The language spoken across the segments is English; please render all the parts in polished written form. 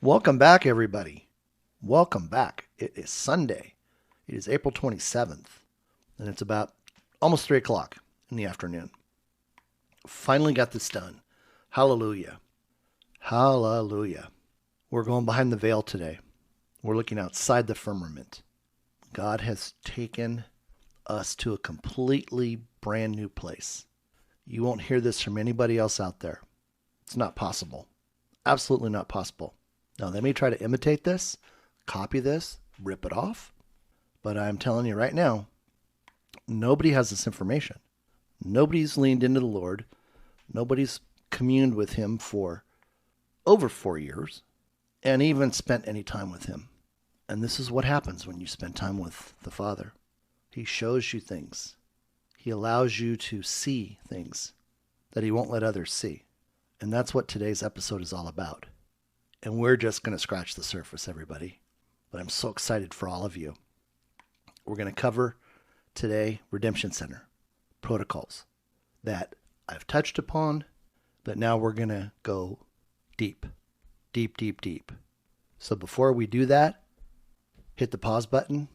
Welcome back, everybody. Welcome back. It is Sunday. It is April 27th, and it's about almost 3 o'clock in the afternoon. Finally got this done. Hallelujah. Hallelujah. We're going behind the veil today. We're looking outside the firmament. God has taken us to a completely brand new place. You won't hear this from anybody else out there. It's not possible. Absolutely not possible. Now, they may try to imitate this, copy this, rip it off, but I'm telling you right now, nobody has this information. Nobody's leaned into the Lord. Nobody's communed with Him for over 4 years and even spent any time with Him. And this is what happens when you spend time with the Father. He shows you things. He allows you to see things that He won't let others see. And that's what today's episode is all about. And we're just going to scratch the surface, everybody. But I'm so excited for all of you. We're going to cover today Redemption Center protocols that I've touched upon, but now we're going to go deep, deep, deep, deep. So before we do that, hit the pause button,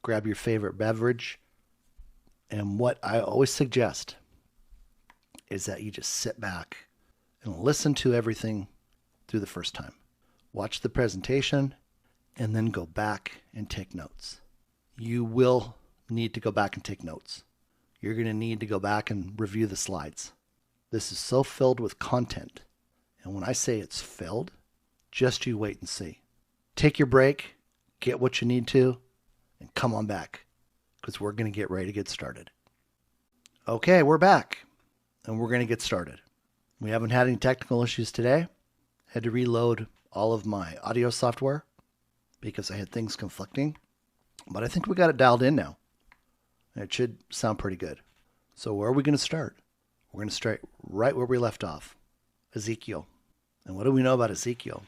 grab your favorite beverage, and what I always suggest is that you just sit back and listen to everything through the first time. Watch the presentation, and then go back and take notes. You will need to go back and take notes. You're going to need to go back and review the slides. This is so filled with content. And when I say it's filled, just you wait and see. Take your break, get what you need to, and come on back, because we're going to get ready to get started. Okay, we're back, and we're going to get started. We haven't had any technical issues today. Had to reload all of my audio software because I had things conflicting. But I think we got it dialed in now. It should sound pretty good. So where are we going to start? We're going to start right where we left off. Ezekiel. And what do we know about Ezekiel?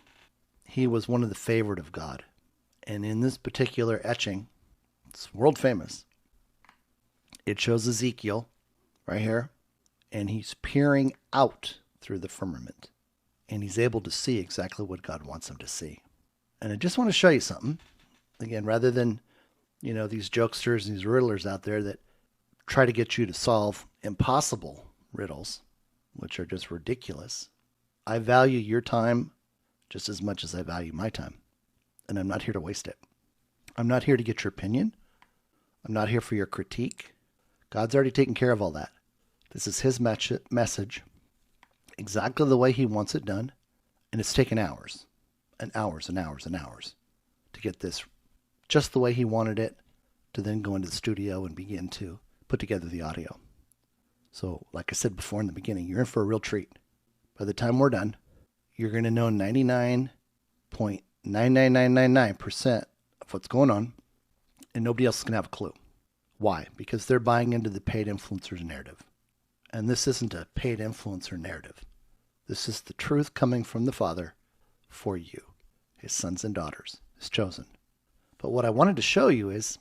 He was one of the favored of God. And in this particular etching, it's world famous. It shows Ezekiel right here. And he's peering out through the firmament. And he's able to see exactly what God wants him to see. And I just want to show you something. Again, rather than, these jokesters and these riddlers out there that try to get you to solve impossible riddles, which are just ridiculous. I value your time just as much as I value my time. And I'm not here to waste it. I'm not here to get your opinion. I'm not here for your critique. God's already taken care of all that. This is His message, exactly the way He wants it done. And it's taken hours and hours and hours and hours to get this just the way He wanted it, to then go into the studio and begin to put together the audio. So, like I said before in the beginning, you're in for a real treat. By the time we're done, you're going to know 99.99999% of what's going on, and nobody else is going to have a clue. Why? Because they're buying into the paid influencer's narrative. And this isn't a paid influencer narrative. This is the truth coming from the Father for you, His sons and daughters, His chosen. But what I wanted to show you is,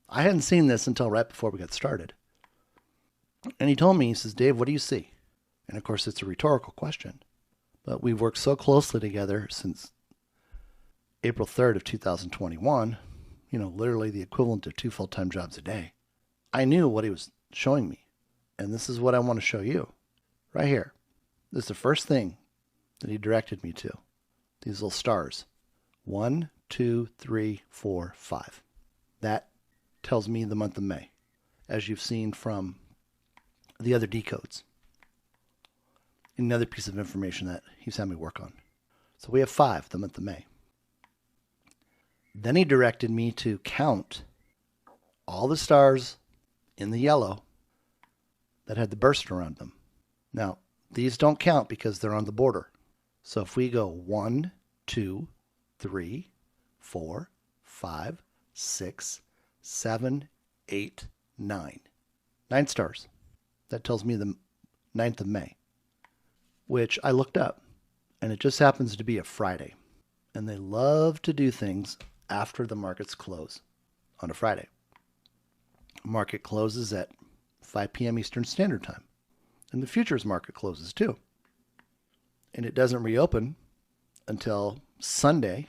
I hadn't seen this until right before we got started. And he told me, he says, Dave, what do you see? And of course, it's a rhetorical question. But we've worked so closely together since April 3rd of 2021, literally the equivalent of 2 full-time jobs a day. I knew what he was showing me. And this is what I want to show you right here. This is the first thing that he directed me to. These little stars. 1, 2, 3, 4, 5. That tells me the month of May, as you've seen from the other decodes. Another piece of information that he's had me work on. So we have 5, the month of May. Then he directed me to count all the stars in the yellow that had the burst around them. Now, these don't count because they're on the border. So if we go 1, 2, 3, 4, 5, 6, 7, 8, 9. 9 stars. That tells me the 9th of May, which I looked up, and it just happens to be a Friday. And they love to do things after the markets close on a Friday. Market closes at 5 p.m. Eastern Standard Time. And the futures market closes too. And it doesn't reopen until Sunday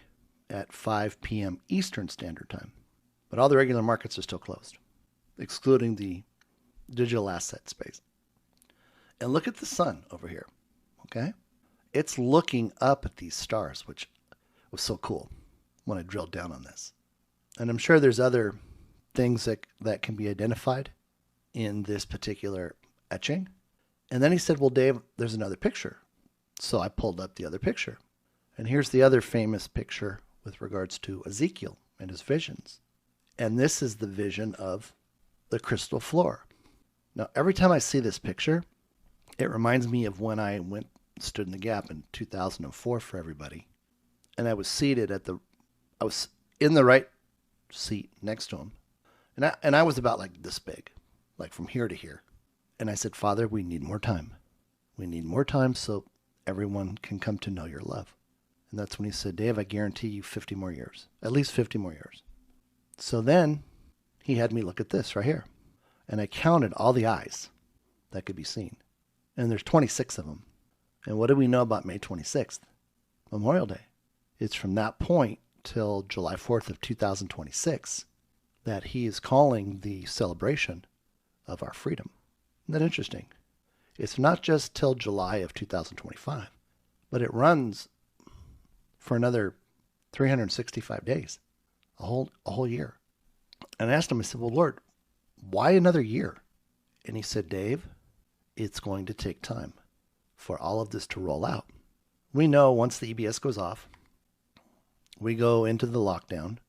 at 5 p.m. Eastern Standard Time. But all the regular markets are still closed, excluding the digital asset space. And look at the sun over here, okay? It's looking up at these stars, which was so cool when I drilled down on this. And I'm sure there's other things that can be identified in this particular etching. And then he said, well, Dave, there's another picture. So I pulled up the other picture. And here's the other famous picture with regards to Ezekiel and his visions. And this is the vision of the crystal floor. Now, every time I see this picture, it reminds me of when I stood in the gap in 2004 for everybody. And I was seated I was in the right seat next to him. And I was about like this big, like from here to here. And I said, Father, we need more time. We need more time so everyone can come to know your love. And that's when he said, Dave, I guarantee you 50 more years, at least 50 more years. So then he had me look at this right here. And I counted all the eyes that could be seen. And there's 26 of them. And what do we know about May 26th? Memorial Day. It's from that point till July 4th of 2026 that he is calling the celebration of our freedom. Isn't that interesting? It's not just till July of 2025, but it runs for another 365 days, a whole year. And I asked him, I said, well, Lord, why another year? And he said, Dave, it's going to take time for all of this to roll out. We know once the EBS goes off, we go into the lockdown.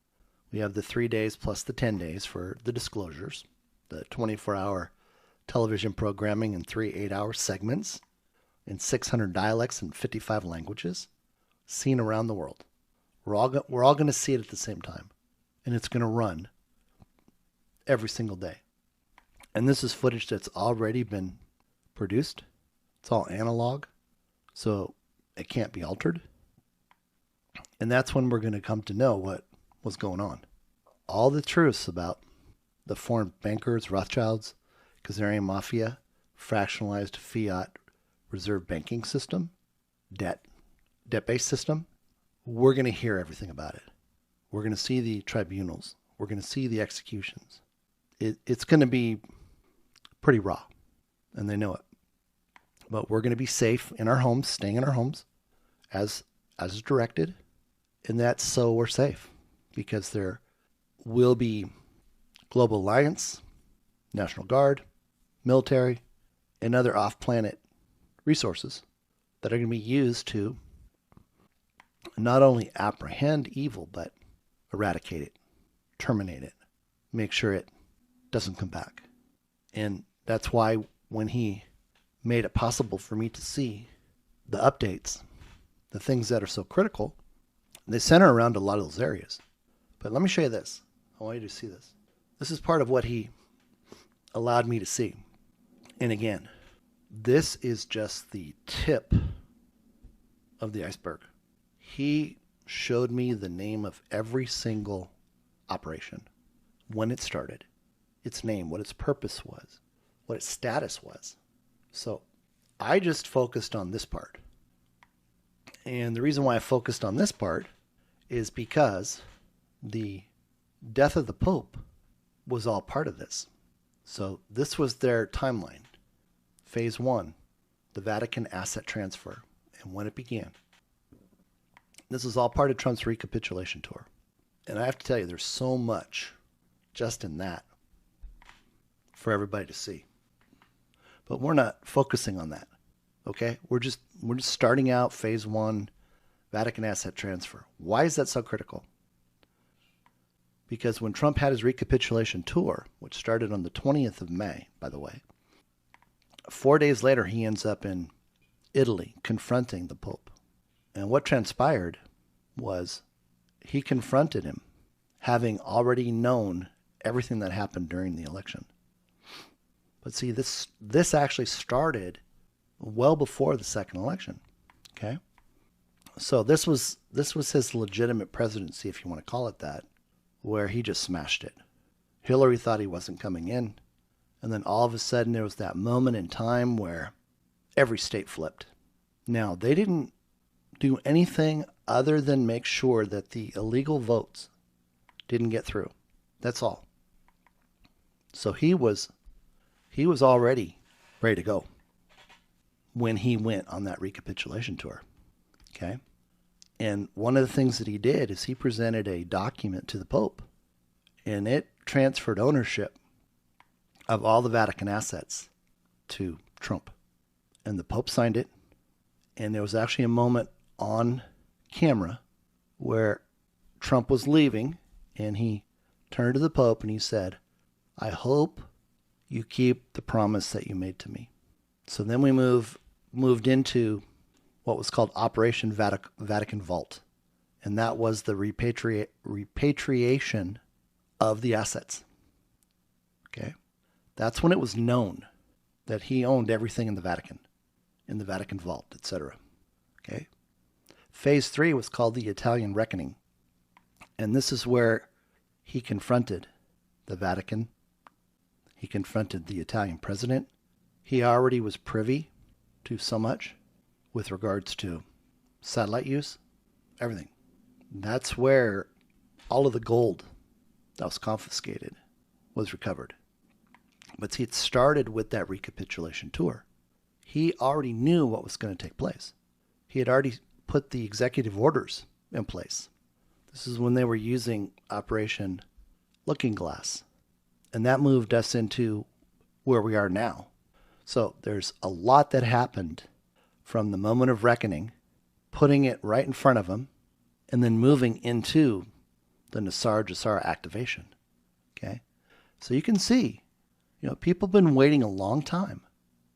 We have the 3 days plus the 10 days for the disclosures, the 24-hour television programming in 3 8-hour segments in 600 dialects and 55 languages, seen around the world. We're all going to see it at the same time, and it's going to run every single day. And this is footage that's already been produced. It's all analog, so it can't be altered. And that's when we're going to come to know what was going on. All the truths about the foreign bankers, Rothschilds, Khazarian Mafia, fractionalized fiat reserve banking system, debt-based system, we're going to hear everything about it. We're going to see the tribunals. We're going to see the executions. It's going to be pretty raw, and they know it. But we're going to be safe in our homes, staying in our homes, as directed, and that's so we're safe, because there will be global alliance, National Guard, military, and other off-planet resources that are going to be used to not only apprehend evil, but eradicate it, terminate it, make sure it doesn't come back. And that's why when he made it possible for me to see the updates, the things that are so critical, they center around a lot of those areas. But let me show you this. I want you to see this. This is part of what he allowed me to see. And again, this is just the tip of the iceberg. He showed me the name of every single operation, when it started, its name, what its purpose was, what its status was. So I just focused on this part. And the reason why I focused on this part is because the death of the Pope was all part of this. So this was their timeline. Phase 1, the Vatican asset transfer, and when it began. This is all part of Trump's recapitulation tour. And I have to tell you, there's so much just in that for everybody to see. But we're not focusing on that. Okay? We're just starting out phase 1, Vatican asset transfer. Why is that so critical? Because when Trump had his recapitulation tour, which started on the 20th of May, by the way, 4 days later, he ends up in Italy confronting the Pope. And what transpired was he confronted him, having already known everything that happened during the election. But see, this actually started well before the second election. Okay? So this was his legitimate presidency, if you want to call it that, where he just smashed it. Hillary thought he wasn't coming in. And then all of a sudden there was that moment in time where every state flipped. Now, they didn't do anything other than make sure that the illegal votes didn't get through. That's all. So he was already ready to go when he went on that recapitulation tour. Okay? And one of the things that he did is he presented a document to the Pope, and it transferred ownership of all the Vatican assets to Trump. And the Pope signed it, and there was actually a moment on camera where Trump was leaving, and he turned to the Pope and he said, "I hope you keep the promise that you made to me." So then we moved into what was called Operation Vatican Vault. And that was the repatriation of the assets. Okay? That's when it was known that he owned everything in the Vatican Vault, etc. Okay? Phase 3 was called the Italian Reckoning. And this is where he confronted the Vatican. He confronted the Italian president. He already was privy to so much with regards to satellite use, everything. That's where all of the gold that was confiscated was recovered. But see, it started with that recapitulation tour. He already knew what was going to take place. He had already put the executive orders in place. This is when they were using Operation Looking Glass. And that moved us into where we are now. So there's a lot that happened from the moment of reckoning, putting it right in front of him, and then moving into the Nassar Jassar activation. Okay? So you can see, people have been waiting a long time,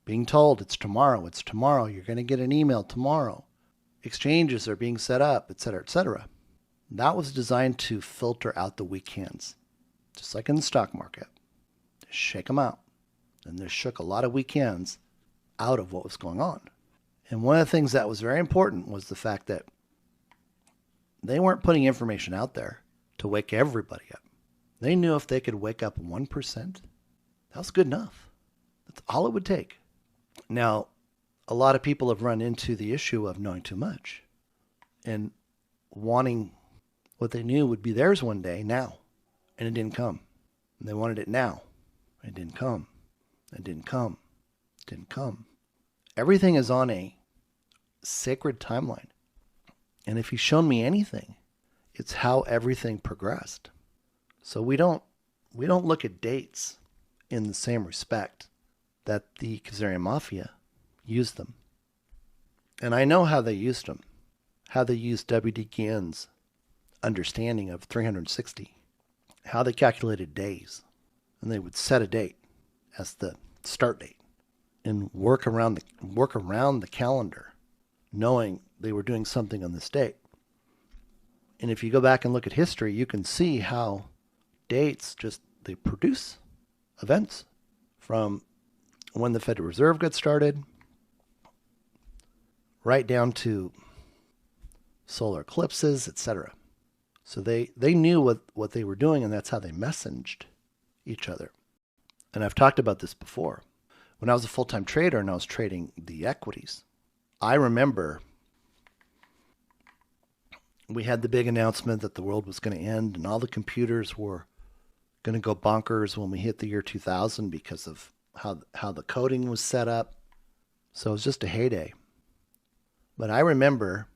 being told it's tomorrow, you're going to get an email tomorrow. Exchanges are being set up, etc., etc. That was designed to filter out the weak hands, just like in the stock market. Just shake them out. And this shook a lot of weak hands out of what was going on. And one of the things that was very important was the fact that they weren't putting information out there to wake everybody up. They knew if they could wake up 1%, that was good enough. That's all it would take. Now, a lot of people have run into the issue of knowing too much and wanting what they knew would be theirs one day, now, and it didn't come. And they wanted it now. It didn't come. It didn't come. It didn't come. Everything is on a sacred timeline. And if he's shown me anything, it's how everything progressed. So we don't look at dates in the same respect that the Khazarian Mafia used them. And I know how they used them. How they used W.D. Guillen's understanding of 360. How they calculated days. And they would set a date as the start date and work around the calendar, knowing they were doing something on this date. And if you go back and look at history, you can see how dates they produce events from when the Federal Reserve got started right down to solar eclipses, etc. So they knew what they were doing, and that's how they messaged each other. And I've talked about this before. When I was a full-time trader and I was trading the equities, I remember we had the big announcement that the world was going to end and all the computers were going to go bonkers when we hit the year 2000 because of how the coding was set up. So it was just a heyday. But I remember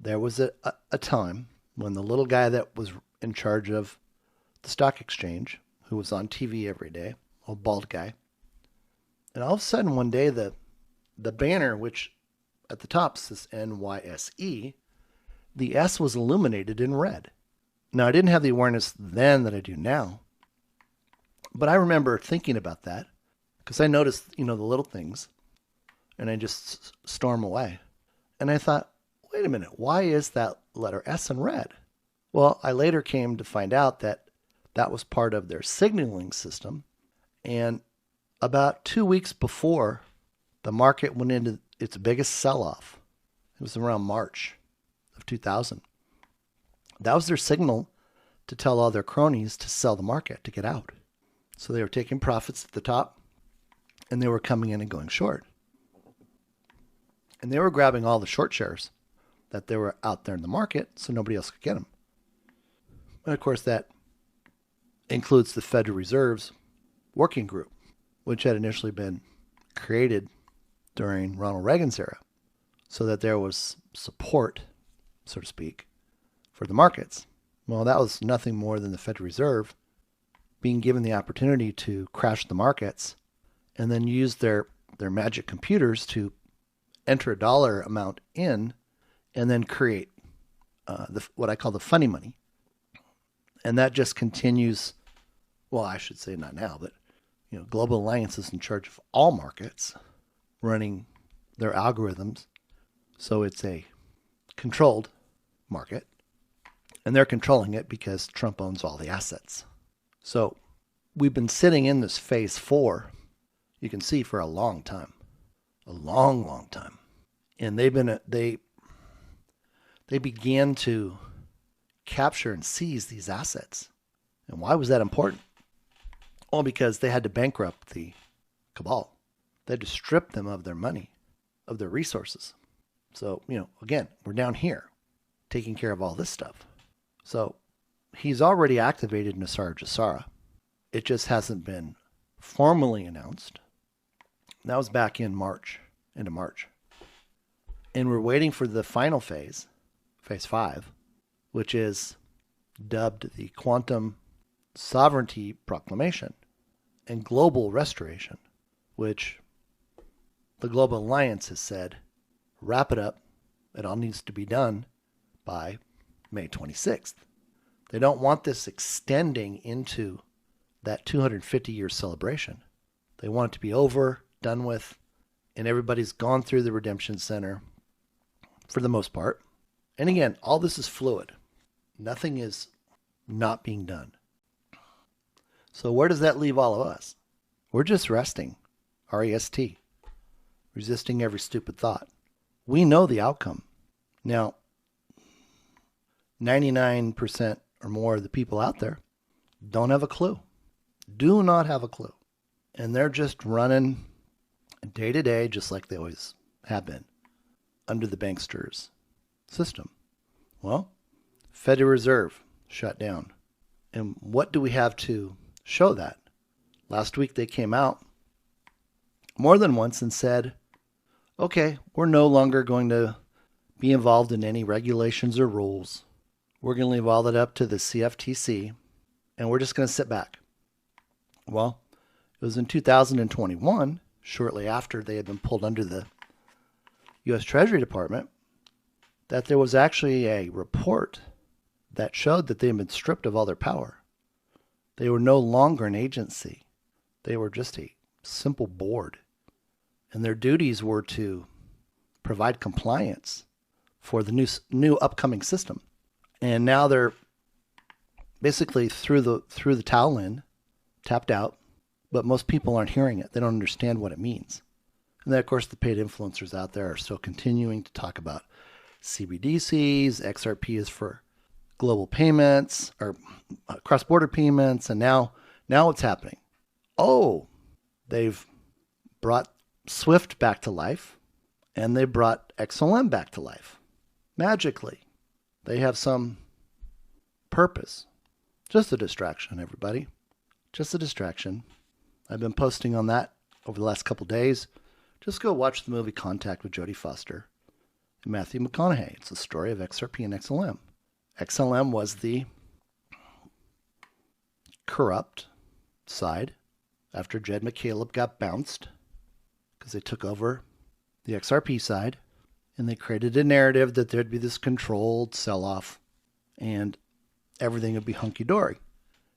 there was a time when the little guy that was in charge of the stock exchange, who was on TV every day, old bald guy, and all of a sudden one day the banner, which at the top says NYSE, the S was illuminated in red. Now, I didn't have the awareness then that I do now, but I remember thinking about that because I noticed, the little things, and I just storm away. And I thought, wait a minute, why is that letter S in red? Well, I later came to find out that was part of their signaling system. And about 2 weeks before the market went into its biggest sell-off, it was around March of 2000. That was their signal to tell all their cronies to sell the market, to get out. So they were taking profits at the top, and they were coming in and going short. And they were grabbing all the short shares that they were out there in the market so nobody else could get them. And of course, that includes the Federal Reserve's working group, which had initially been created during Ronald Reagan's era, so that there was support, so to speak, for the markets. Well, that was nothing more than the Federal Reserve being given the opportunity to crash the markets and then use their magic computers to enter a dollar amount in and then create what I call the funny money. And that just continues. Well, I should say not now, but Global Alliance is in charge of all markets, running their algorithms. So it's a controlled market, and they're controlling it because Trump owns all the assets. So we've been sitting in this phase 4, you can see, for a long time, a long, long time. And they began to capture and seize these assets. And why was that important? Well, because they had to bankrupt the cabal. They had to strip them of their money, of their resources. So, again, we're down here taking care of all this stuff. So he's already activated Nasara Jasara. It just hasn't been formally announced. That was back in March, into March. And we're waiting for the final phase, phase 5, which is dubbed the Quantum Sovereignty Proclamation and Global Restoration, which the Global Alliance has said, wrap it up. It all needs to be done by May 26th. They don't want this extending into that 250-year celebration. They want it to be over, done with, and everybody's gone through the Redemption Center for the most part. And again, all this is fluid. Nothing is not being done. So where does that leave all of us? We're just resting. R-E-S-T. Resisting every stupid thought. We know the outcome. Now, 99% or more of the people out there don't have a clue. Do not have a clue. And they're just running day to day, just like they always have been, under the banksters system. Well, Federal Reserve shut down. And what do we have to show that? Last week they came out more than once and said, okay, we're no longer going to be involved in any regulations or rules. We're going to leave all that up to the CFTC, and we're just going to sit back. Well, it was in 2021, shortly after they had been pulled under the U.S. Treasury Department, that there was actually a report that showed that they had been stripped of all their power. They were no longer an agency. They were just a simple board. And their duties were to provide compliance for the new upcoming system. And now they're basically through the towel in, tapped out, but most people aren't hearing it. They don't understand what it means. And then, of course, the paid influencers out there are still continuing to talk about CBDCs. XRP is for global payments or cross-border payments. And now what's happening? Oh, they've brought Swift back to life, and they brought XLM back to life. Magically. They have some purpose. Just a distraction, everybody. Just a distraction. I've been posting on that over the last couple days. Just go watch the movie Contact with Jodie Foster and Matthew McConaughey. It's the story of XRP and XLM. XLM was the corrupt side after Jed McCaleb got bounced because they took over the XRP side and they created a narrative that there'd be this controlled sell-off and everything would be hunky-dory.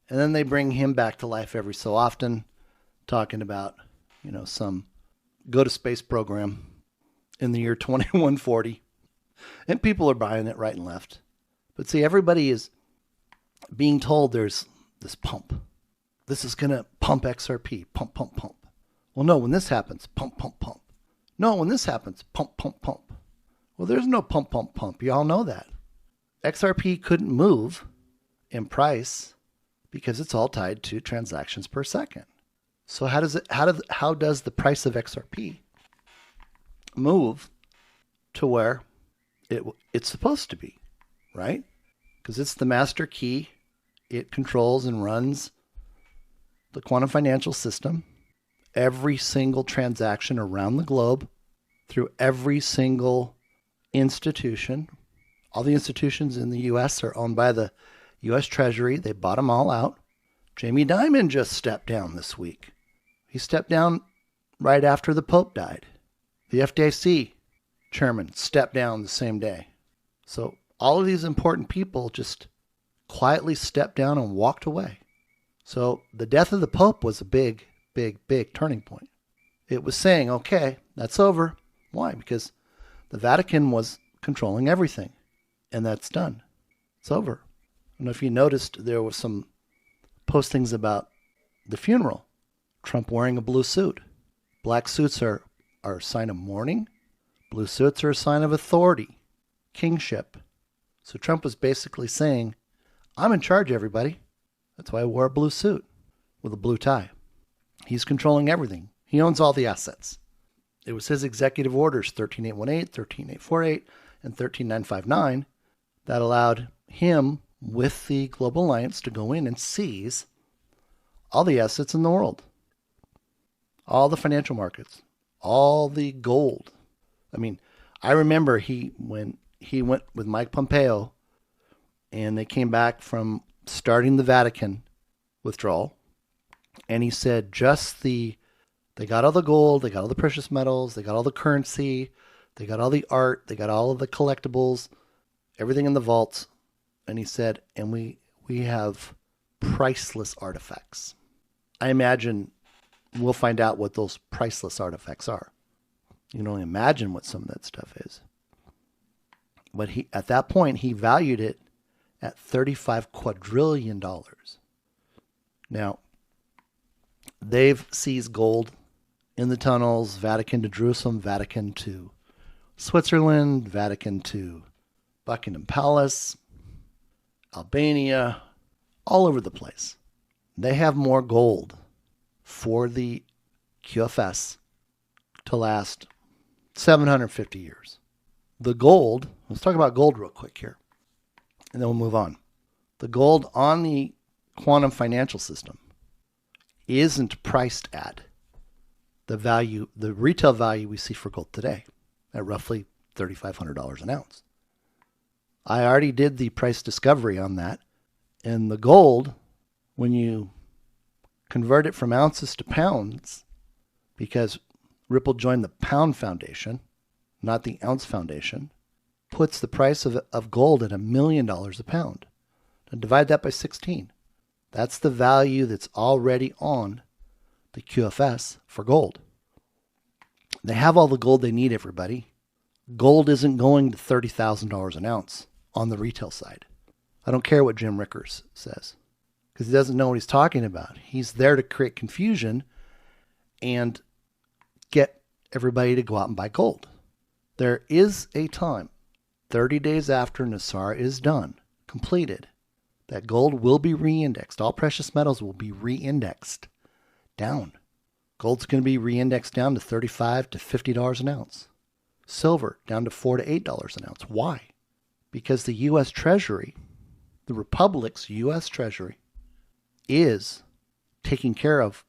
And then they bring him back to life every so often, talking about, some go-to-space program in the year 2140. And people are buying it right and left. But see, everybody is being told there's this pump. This is going to pump XRP. Pump, pump, pump. Well, no, when this happens, pump, pump, pump. No, when this happens, pump, pump, pump. Well, there's no pump, pump, pump. You all know that. XRP couldn't move in price because it's all tied to transactions per second. So how does the price of XRP move to where It's supposed to be, right? Because it's the master key. It controls and runs the quantum financial system, every single transaction around the globe, through every single institution. All the institutions in the U.S. are owned by the U.S. Treasury. They bought them all out. Jamie Dimon just stepped down this week. He stepped down right after the Pope died. The FDIC chairman stepped down the same day. So all of these important people just quietly stepped down and walked away. So the death of the Pope was a big, big, big turning point. It was saying, okay, that's over. Why? Because the Vatican was controlling everything. And that's done. It's over. I don't know if you noticed, there was some postings about the funeral. Trump wearing a blue suit. Black suits are a sign of mourning. Blue suits are a sign of authority, kingship. So Trump was basically saying, I'm in charge, everybody. That's why I wore a blue suit with a blue tie. He's controlling everything. He owns all the assets. It was his executive orders, 13818, 13848, and 13959, that allowed him, with the Global Alliance, to go in and seize all the assets in the world. All the financial markets, all the gold. I mean, I remember when he went with Mike Pompeo and they came back from starting the Vatican withdrawal, and he said they got all the gold, they got all the precious metals, they got all the currency, they got all the art, they got all of the collectibles, everything in the vaults. And he said, and we have priceless artifacts. I imagine we'll find out what those priceless artifacts are. You can only imagine what some of that stuff is. But at that point, he valued it at $35 quadrillion. Now, they've seized gold in the tunnels, Vatican to Jerusalem, Vatican to Switzerland, Vatican to Buckingham Palace, Albania, all over the place. They have more gold for the QFS to last 750 years. The gold, let's talk about gold real quick here, and then we'll move on. The gold on the quantum financial system isn't priced at the value, the retail value we see for gold today, at roughly $3,500 an ounce. I already did the price discovery on that. And the gold, when you convert it from ounces to pounds, because Ripple joined the Pound Foundation, not the Ounce Foundation, puts the price of gold at $1 million a pound. And divide that by 16. That's the value that's already on the QFS for gold. They have all the gold they need, everybody. Gold isn't going to $30,000 an ounce on the retail side. I don't care what Jim Rickers says, because he doesn't know what he's talking about. He's there to create confusion and get everybody to go out and buy gold. There is a time, 30 days after Nassar is done, completed, that gold will be re-indexed. All precious metals will be re-indexed down. Gold's going to be re-indexed down to $35 to $50 an ounce. Silver down to $4 to $8 an ounce. Why? Because the U.S. Treasury, the Republic's U.S. Treasury, is taking care of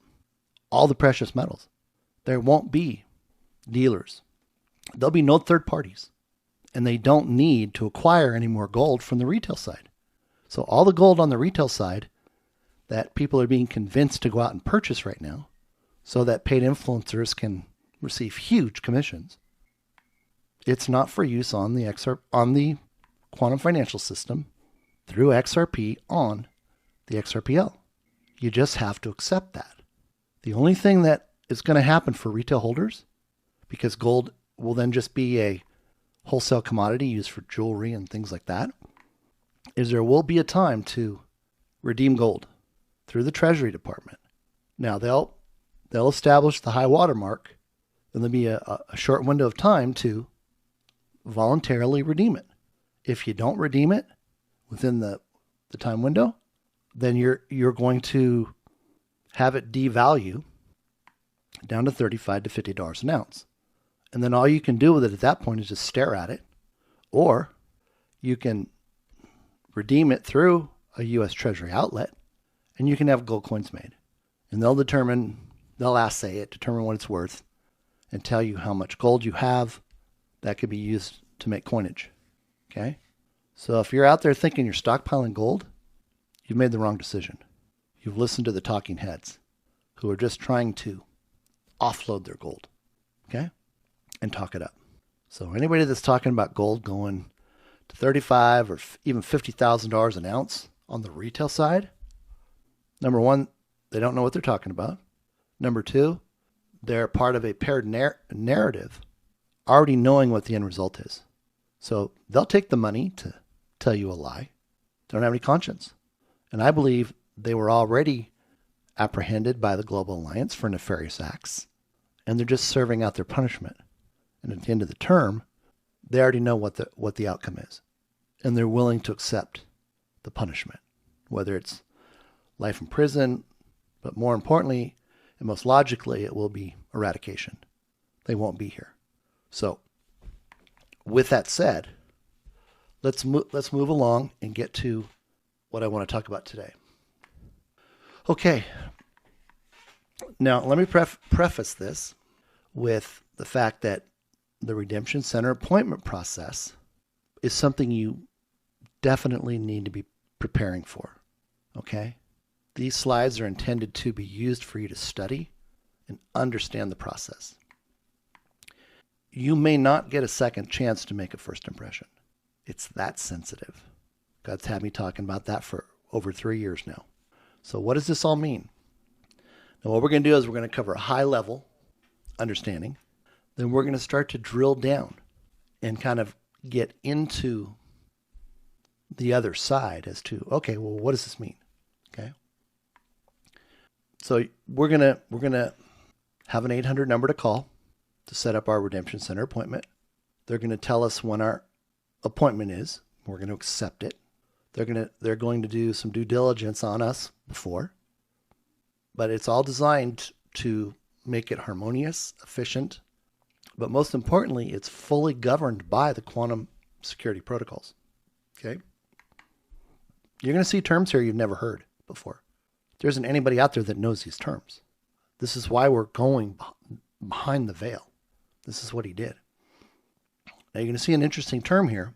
all the precious metals. There won't be dealers. There'll be no third parties. And they don't need to acquire any more gold from the retail side. So all the gold on the retail side that people are being convinced to go out and purchase right now, so that paid influencers can receive huge commissions, it's not for use on the quantum financial system through XRP on the XRPL. You just have to accept that. The only thing that is going to happen for retail holders, because gold will then just be a wholesale commodity used for jewelry and things like that, is there will be a time to redeem gold through the Treasury Department. Now they'll establish the high water mark, and there'll be a short window of time to voluntarily redeem it. If you don't redeem it within the time window, then you're going to have it devalue down to $35 to $50 an ounce. And then all you can do with it at that point is just stare at it, Or you can redeem it through a U.S. Treasury outlet, and you can have gold coins made. And they'll assay it, determine what it's worth, and tell you how much gold you have that could be used to make coinage. Okay? So if you're out there thinking you're stockpiling gold, you've made the wrong decision. You've listened to the talking heads who are just trying to offload their gold. Okay? And talk it up. So anybody that's talking about gold going to $35,000 or even $50,000 an ounce on the retail side, number one, they don't know what they're talking about. Number two, they're part of a paired narrative, already knowing what the end result is. So they'll take the money to tell you a lie. They don't have any conscience. And I believe they were already apprehended by the Global Alliance for nefarious acts, and they're just serving out their punishment. And at the end of the term, they already know what the outcome is. And they're willing to accept the punishment, whether it's life in prison, but more importantly, and most logically, it will be eradication. They won't be here. So with that said, let's move along and get to what I want to talk about today. Okay. Now, let me preface this with the fact that the Redemption Center appointment process is something you definitely need to be preparing for. Okay? These slides are intended to be used for you to study and understand the process. You may not get a second chance to make a first impression. It's that sensitive. God's had me talking about that for over 3 years now. So what does this all mean? Now what we're going to do is we're going to cover a high level understanding. Then we're going to start to drill down and kind of get into the other side as to, okay, well, what does this mean? Okay. So we're gonna have an 800 number to call to set up our Redemption Center appointment. They're going to tell us when our appointment is. We're going to accept it. They're going to do some due diligence on us before, but it's all designed to make it harmonious, efficient, but most importantly, it's fully governed by the quantum security protocols. Okay? You're going to see terms here you've never heard before. There isn't anybody out there that knows these terms. This is why we're going behind the veil. This is what he did. Now you're going to see an interesting term here.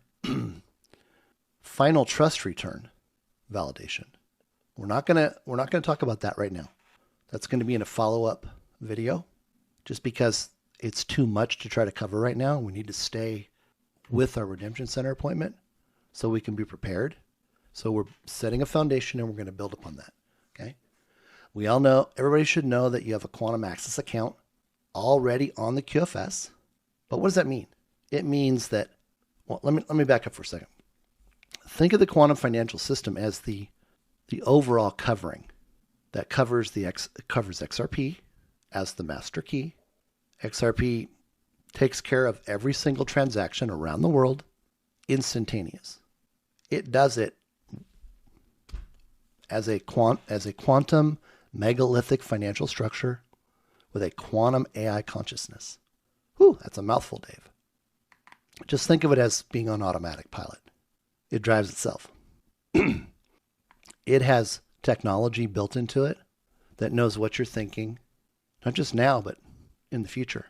Final trust return validation. We're not going to talk about that right now. That's going to be in a follow-up video just because it's too much to try to cover right now. We need to stay with our Redemption Center appointment so we can be prepared. So we're setting a foundation and we're going to build upon that. Okay. We all know, everybody should know that you have a quantum access account already on the QFS. But what does that mean? It means that, well, let me back up for a second. Think of the quantum financial system as the overall covering that covers XRP as the master key. XRP takes care of every single transaction around the world instantaneous. It does it as a quantum megalithic financial structure with a quantum AI consciousness. Whew, that's a mouthful, Dave. Just think of it as being on automatic pilot. It drives itself. It has technology built into it that knows what you're thinking, not just now, but in the future.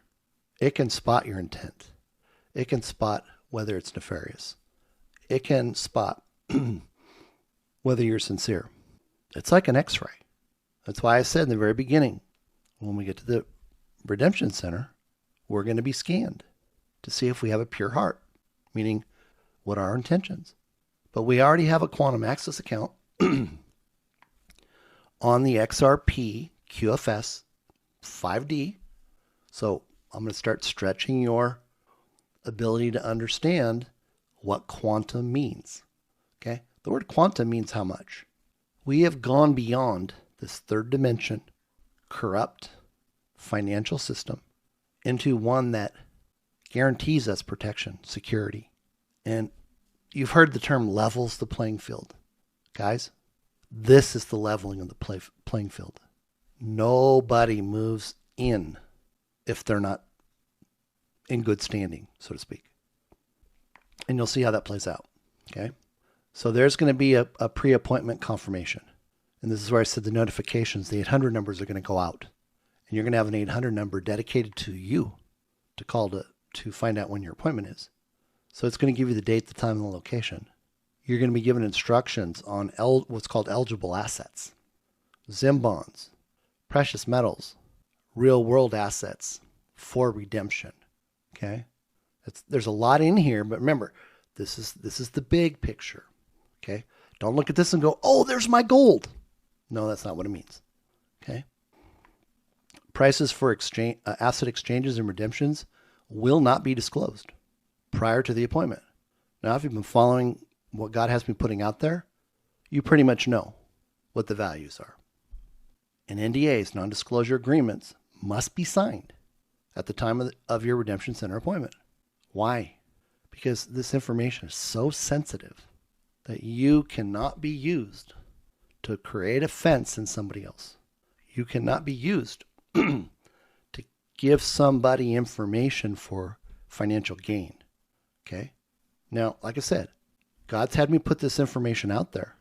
It can spot your intent. It can spot whether it's nefarious. It can spot whether you're sincere. It's like an X-ray. That's why I said in the very beginning, when we get to the Redemption Center, we're going to be scanned to see if we have a pure heart, meaning what are our intentions. But we already have a quantum access account on the XRP QFS 5D. So I'm going to start stretching your ability to understand what quantum means. Okay? The word quantum means how much. We have gone beyond this third dimension, corrupt financial system into one that guarantees us protection, security. And you've heard the term levels the playing field. Guys, this is the leveling of the playing field. Nobody moves in if they're not in good standing, so to speak. And you'll see how that plays out. Okay. So there's going to be a pre-appointment confirmation. And this is where I said the notifications, the 800 numbers are going to go out. And you're going to have an 800 number dedicated to you to call to find out when your appointment is. So it's going to give you the date, the time, and the location. You're going to be given instructions on what's called eligible assets, ZIM bonds, precious metals, real world assets for redemption. Okay. There's a lot in here, but remember, this is the big picture. Okay. Don't look at this and go, oh, there's my gold. No, that's not what it means. Okay. Prices for asset exchanges and redemptions will not be disclosed prior to the appointment. Now, if you've been following what God has been putting out there, you pretty much know what the values are. And NDAs, non-disclosure agreements, must be signed at the time of your redemption center appointment. Why? Because this information is so sensitive that you cannot be used to create offense in somebody else. You cannot be used to give somebody information for financial gain. Okay? Now, like I said, God's had me put this information out there.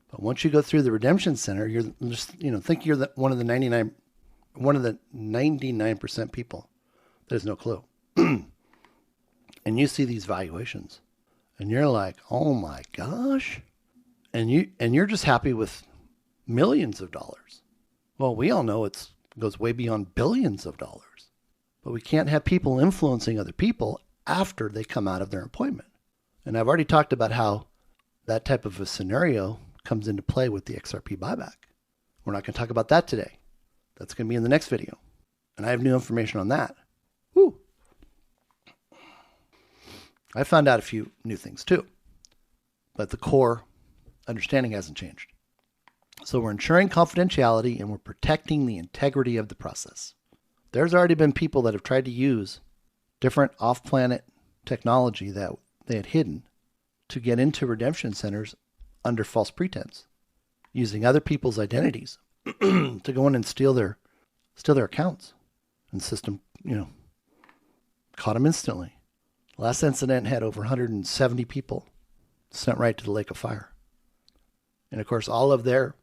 But once you go through the redemption center, you're just, think you're one of the 99% people that has no clue. And you see these valuations and you're like, oh my gosh. And you're just happy with millions of dollars. Well, we all know it goes way beyond billions of dollars, but we can't have people influencing other people after they come out of their appointment. And I've already talked about how that type of a scenario comes into play with the XRP buyback. We're not going to talk about that today. That's going to be in the next video. And I have new information on that. Woo. I found out a few new things too, but the core understanding hasn't changed. So we're ensuring confidentiality and we're protecting the integrity of the process. There's already been people that have tried to use different off-planet technology that they had hidden to get into redemption centers under false pretense, using other people's identities to go in and steal their accounts. And the system, caught them instantly. Last incident had over 170 people sent right to the lake of fire. And of course, all of their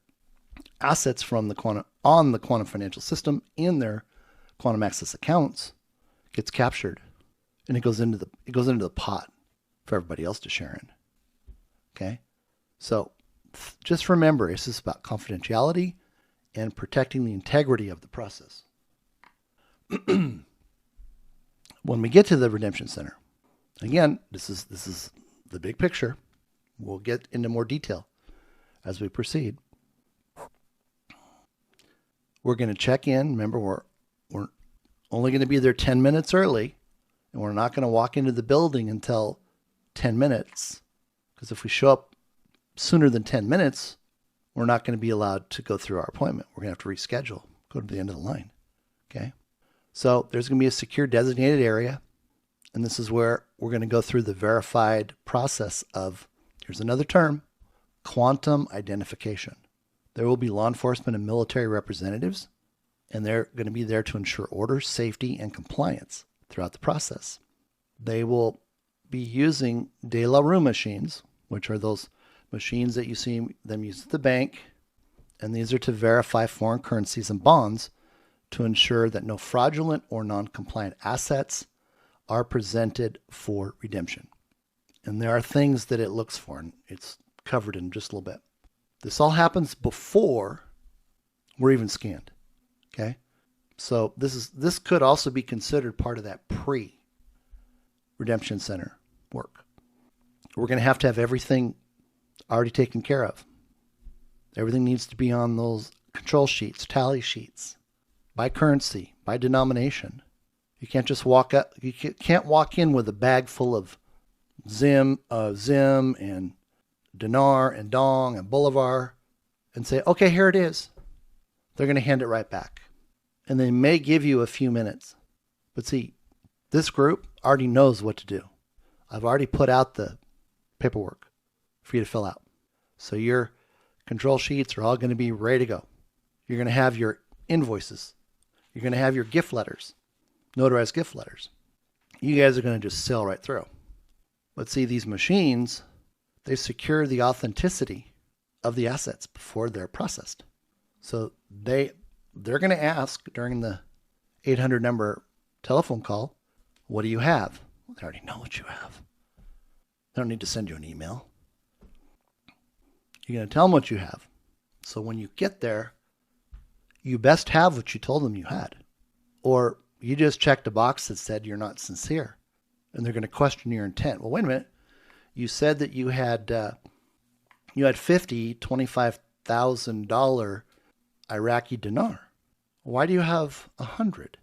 assets from the quantum financial system in their quantum access accounts gets captured, and it goes into the pot for everybody else to share in. Okay, so just remember, this is about confidentiality and protecting the integrity of the process. When we get to the redemption center, again, this is the big picture. We'll get into more detail as we proceed. We're going to check in. Remember, we're only going to be there 10 minutes early, and we're not going to walk into the building until 10 minutes. Because if we show up sooner than 10 minutes, we're not going to be allowed to go through our appointment. We're going to have to reschedule, go to the end of the line. Okay? So there's going to be a secure designated area. And this is where we're going to go through the verified process of, here's another term, quantum identification. There will be law enforcement and military representatives, and they're going to be there to ensure order, safety, and compliance throughout the process. They will be using de la rue machines, which are those machines that you see them use at the bank, and these are to verify foreign currencies and bonds to ensure that no fraudulent or non-compliant assets are presented for redemption. And there are things that it looks for, and it's covered in just a little bit. This all happens before we're even scanned. Okay? So this could also be considered part of that pre-redemption center work. We're going to have everything already taken care of. Everything needs to be on those control sheets, tally sheets, by currency, by denomination. You can't just walk up. You can't walk in with a bag full of Zim and dinar and dong and bolivar and say, okay, here it is. They're going to hand it right back. And they may give you a few minutes. But see, this group already knows what to do. I've already put out the paperwork for you to fill out. So your control sheets are all going to be ready to go. You're going to have your invoices. You're going to have your gift letters, notarized gift letters. You guys are going to just sail right through. But see, these machines, they secure the authenticity of the assets before they're processed. So they're going to ask during the 800 number telephone call, what do you have? Well, they already know what you have. They don't need to send you an email. You're going to tell them what you have. So when you get there, you best have what you told them you had. Or you just checked a box that said you're not sincere. And they're going to question your intent. Well, wait a minute. You said that you had $25,000 Iraqi dinar. Why do you have 100?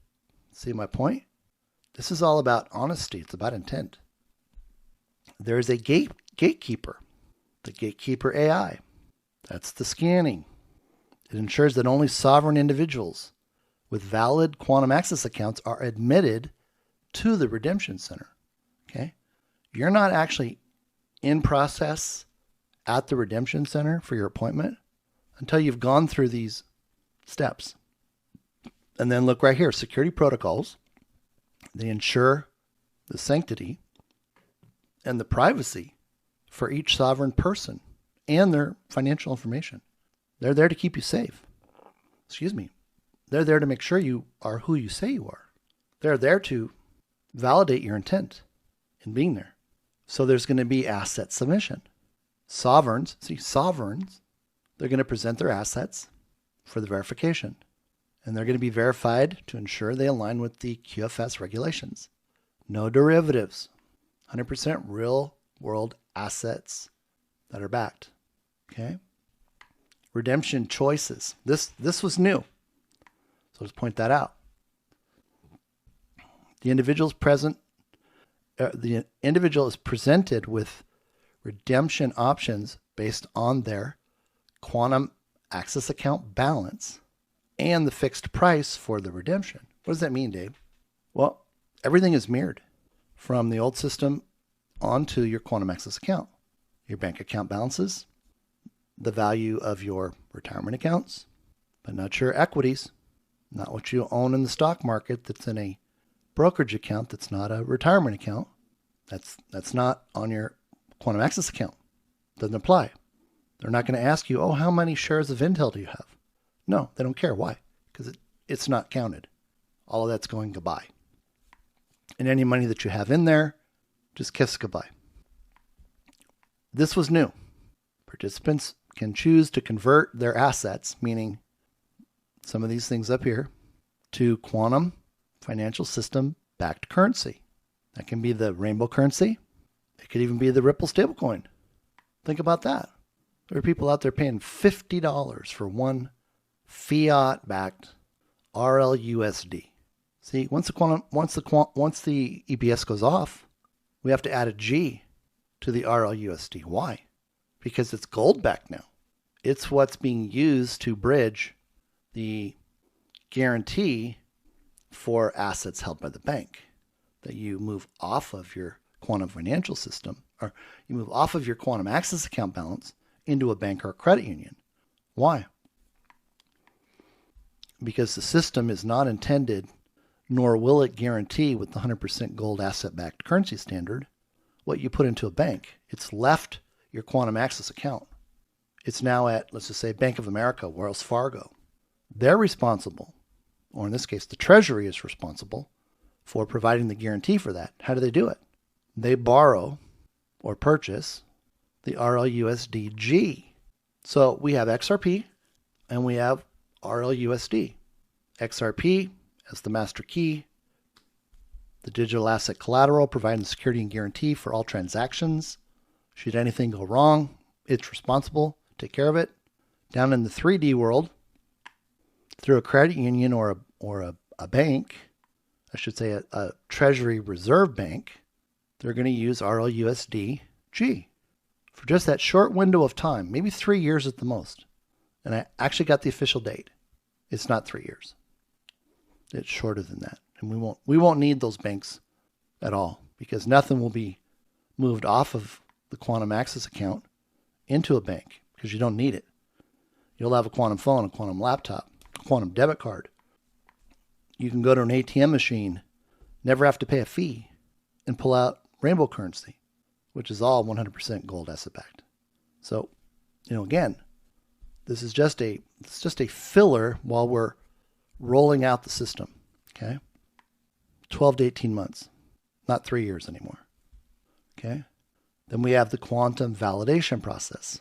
See my point? This is all about honesty. It's about intent. There is a gatekeeper, the gatekeeper AI. That's the scanning. It ensures that only sovereign individuals with valid quantum access accounts are admitted to the redemption center. Okay? You're not actually in process at the redemption center for your appointment until you've gone through these steps. And then look right here, security protocols. They ensure the sanctity and the privacy for each sovereign person and their financial information. They're there to keep you safe. They're there to make sure you are who you say you are. They're there to validate your intent in being there. So there's going to be asset submission. Sovereigns, they're going to present their assets for the verification. And they're going to be verified to ensure they align with the QFS regulations. No derivatives. 100% real world assets that are backed. Okay? Redemption choices. This was new. So let's point that out. The individual is presented with redemption options based on their quantum access account balance and the fixed price for the redemption. What does that mean, Dave? Well, everything is mirrored from the old system onto your quantum access account. Your bank account balances, the value of your retirement accounts, but not your equities, not what you own in the stock market that's in a brokerage account that's not a retirement account. That's not on your quantum access account. Doesn't apply. They're not going to ask you, how many shares of Intel do you have? No, they don't care. Why? Because it's not counted. All of that's going goodbye. And any money that you have in there, just kiss goodbye. This was new. Participants can choose to convert their assets, meaning some of these things up here, to quantum financial system backed currency. That can be the rainbow currency. It could even be the Ripple stablecoin. Think about that. There are people out there paying $50 for one fiat-backed RLUSD. See, once the EBS goes off, we have to add a G to the RLUSD. Why? Because it's gold-backed now. It's what's being used to bridge the guarantee for assets held by the bank. That you move off of your quantum financial system, or you move off of your quantum access account balance into a bank or a credit union. Why? Because the system is not intended, nor will it guarantee with the 100% gold asset-backed currency standard what you put into a bank. It's left your quantum access account. It's now at, let's just say, Bank of America, Wells Fargo. They're responsible, or in this case, the Treasury is responsible for providing the guarantee for that. How do they do it? They borrow or purchase the RLUSDG. So we have XRP and we have RLUSD. XRP as the master key, the digital asset collateral providing the security and guarantee for all transactions. Should anything go wrong, it's responsible. Take care of it. Down in the 3D world, through a credit union or a bank, I should say a Treasury Reserve Bank, they're going to use RLUSDG for just that short window of time, maybe 3 years at the most. And I actually got the official date. It's not 3 years. It's shorter than that. And we won't need those banks at all because nothing will be moved off of the quantum access account into a bank because you don't need it. You'll have a quantum phone, a quantum laptop, a quantum debit card. You can go to an ATM machine, never have to pay a fee, and pull out rainbow currency. which is all 100% gold asset backed. So, again, this is just a filler while we're rolling out the system. Okay, 12 to 18 months, not 3 years anymore. Okay, then we have the quantum validation process.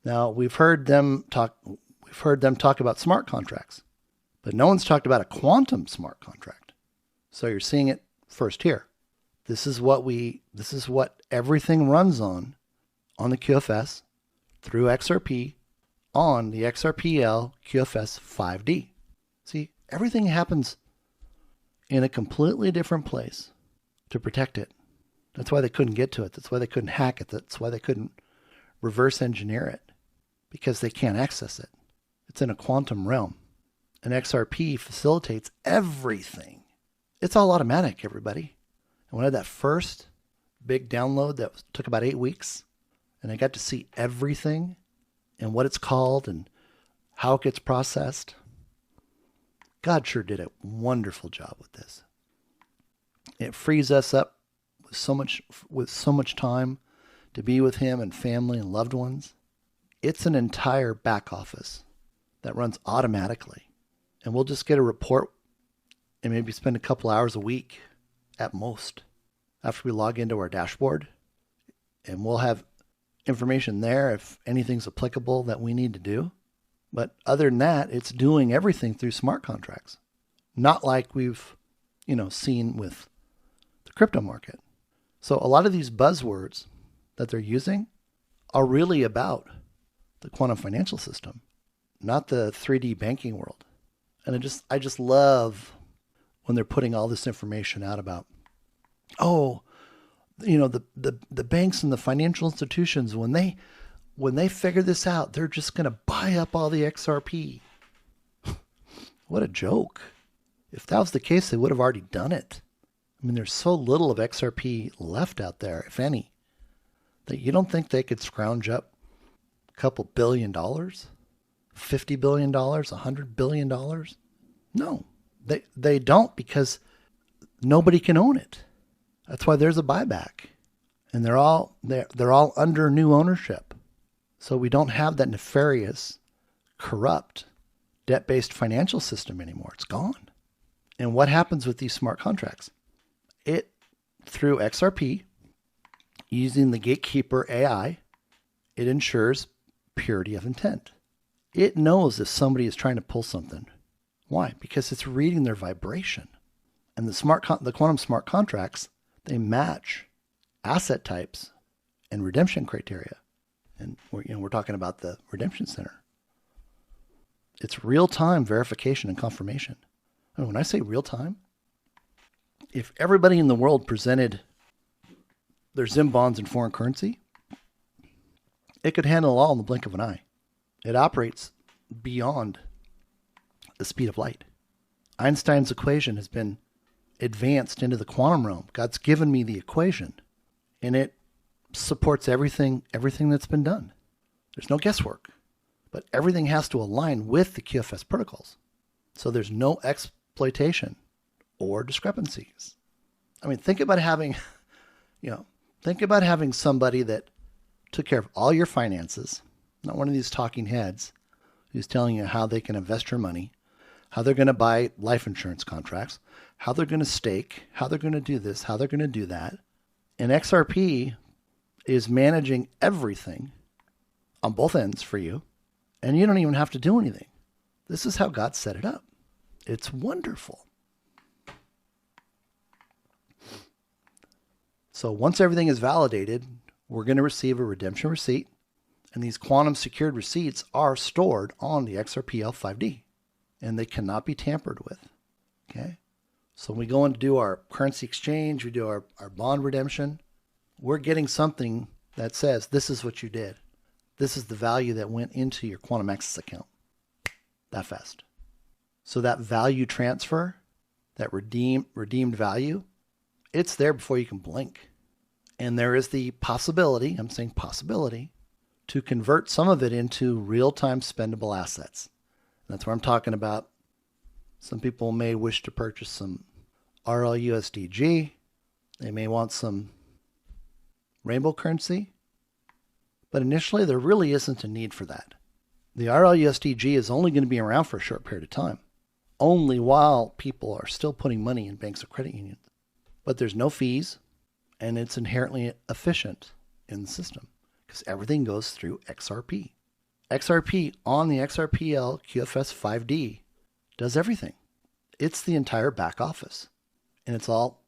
Now we've heard them talk about smart contracts, but no one's talked about a quantum smart contract. So you're seeing it first here. This is what everything runs on the QFS through XRP on the XRPL QFS 5D. See, everything happens in a completely different place to protect it. That's why they couldn't get to it. That's why they couldn't hack it. That's why they couldn't reverse engineer it, because they can't access it. It's in a quantum realm. And XRP facilitates everything. It's all automatic, everybody. And when I had that first big download that took about 8 weeks, and I got to see everything and what it's called and how it gets processed, God sure did a wonderful job with this. It frees us up with so much time to be with him and family and loved ones. It's an entire back office that runs automatically. And we'll just get a report and maybe spend a couple hours a week at most after we log into our dashboard. And we'll have information there if anything's applicable that we need to do. But other than that, it's doing everything through smart contracts. Not like we've, seen with the crypto market. So a lot of these buzzwords that they're using are really about the quantum financial system, not the 3D banking world. And I just love when they're putting all this information out about, the banks and the financial institutions, when they figure this out, they're just going to buy up all the XRP. What a joke. If that was the case, they would have already done it. I mean, there's so little of XRP left out there, if any, that you don't think they could scrounge up a couple $1 billion, $50 billion, $100 billion? No, they don't, because nobody can own it. That's why there's a buyback. And they're all under new ownership. So we don't have that nefarious, corrupt, debt-based financial system anymore. It's gone. And what happens with these smart contracts? It, through XRP, using the gatekeeper AI, it ensures purity of intent. It knows if somebody is trying to pull something. Why? Because it's reading their vibration. And the quantum smart contracts, they match asset types and redemption criteria. And we're talking about the redemption center. It's real-time verification and confirmation. And when I say real-time, if everybody in the world presented their Zim bonds in foreign currency, it could handle it all in the blink of an eye. It operates beyond the speed of light. Einstein's equation has been advanced into the quantum realm. God's given me the equation, and it supports everything that's been done. There's no guesswork, but everything has to align with the QFS protocols. So there's no exploitation or discrepancies. I mean, think about having somebody that took care of all your finances, not one of these talking heads who's telling you how they can invest your money, how they're going to buy life insurance contracts, how they're going to stake, how they're going to do this, how they're going to do that. And XRP is managing everything on both ends for you, and you don't even have to do anything. This is how God set it up. It's wonderful. So once everything is validated, we're going to receive a redemption receipt, and these quantum secured receipts are stored on the XRPL 5D, and they cannot be tampered with. Okay? So when we go in to do our currency exchange, we do our bond redemption, we're getting something that says, this is what you did. This is the value that went into your Quantum Access account. That fast. So that value transfer, that redeemed value, it's there before you can blink. And there is the possibility, I'm saying possibility, to convert some of it into real-time spendable assets. And that's where I'm talking about. Some people may wish to purchase some RLUSDG. They may want some rainbow currency. But initially, there really isn't a need for that. The RLUSDG is only going to be around for a short period of time, only while people are still putting money in banks or credit unions. But there's no fees, and it's inherently efficient in the system because everything goes through XRP. XRP on the XRPL QFS 5D does everything. It's the entire back office, and it's all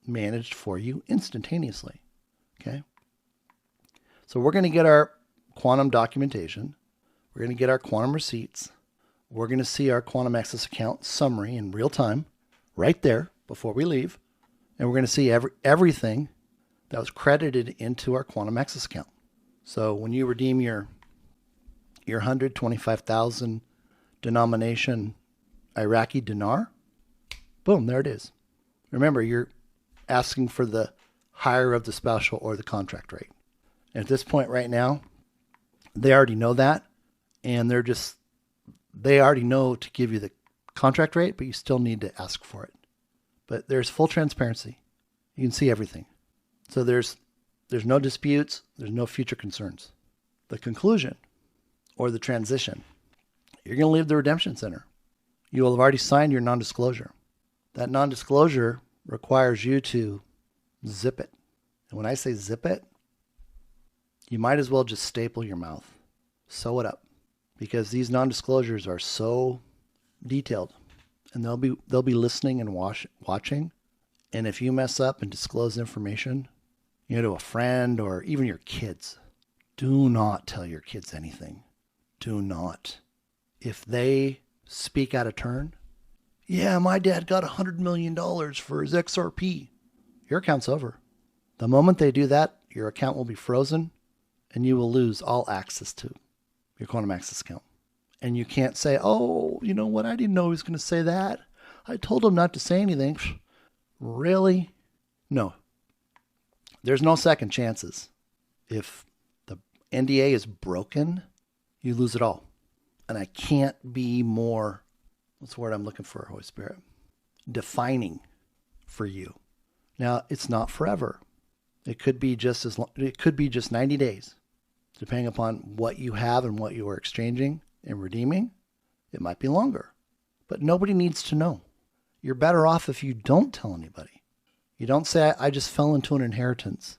managed for you instantaneously. Okay? So we're going to get our quantum documentation. We're going to get our quantum receipts. We're going to see our quantum access account summary in real time right there before we leave. And we're going to see everything that was credited into our quantum access account. So when you redeem your 125,000 denomination Iraqi dinar, boom, there it is. Remember, you're asking for the higher of the special or the contract rate. And at this point right now, they already know that, and they already know to give you the contract rate, but you still need to ask for it. But there's full transparency. You can see everything. So there's no disputes, there's no future concerns. The conclusion or the transition, you're going to leave the redemption center. You will have already signed your non-disclosure. That non-disclosure requires you to zip it. And when I say zip it, you might as well just staple your mouth. Sew it up. Because these non-disclosures are so detailed. And they'll be listening and watching. And if you mess up and disclose information, to a friend or even your kids, do not tell your kids anything. Do not. If they speak out of turn, yeah, my dad got $100 million for his XRP. Your account's over. The moment they do that, your account will be frozen and you will lose all access to your quantum access account. And you can't say, oh, you know what? I didn't know he was going to say that. I told him not to say anything. Really? No. There's no second chances. If the NDA is broken, you lose it all. And I can't be more, what's the word I'm looking for, Holy Spirit? Defining for you. Now, it's not forever. It could be just as long, it could be just 90 days, depending upon what you have and what you are exchanging and redeeming. It might be longer, but nobody needs to know. You're better off if you don't tell anybody. You don't say, I just fell into an inheritance.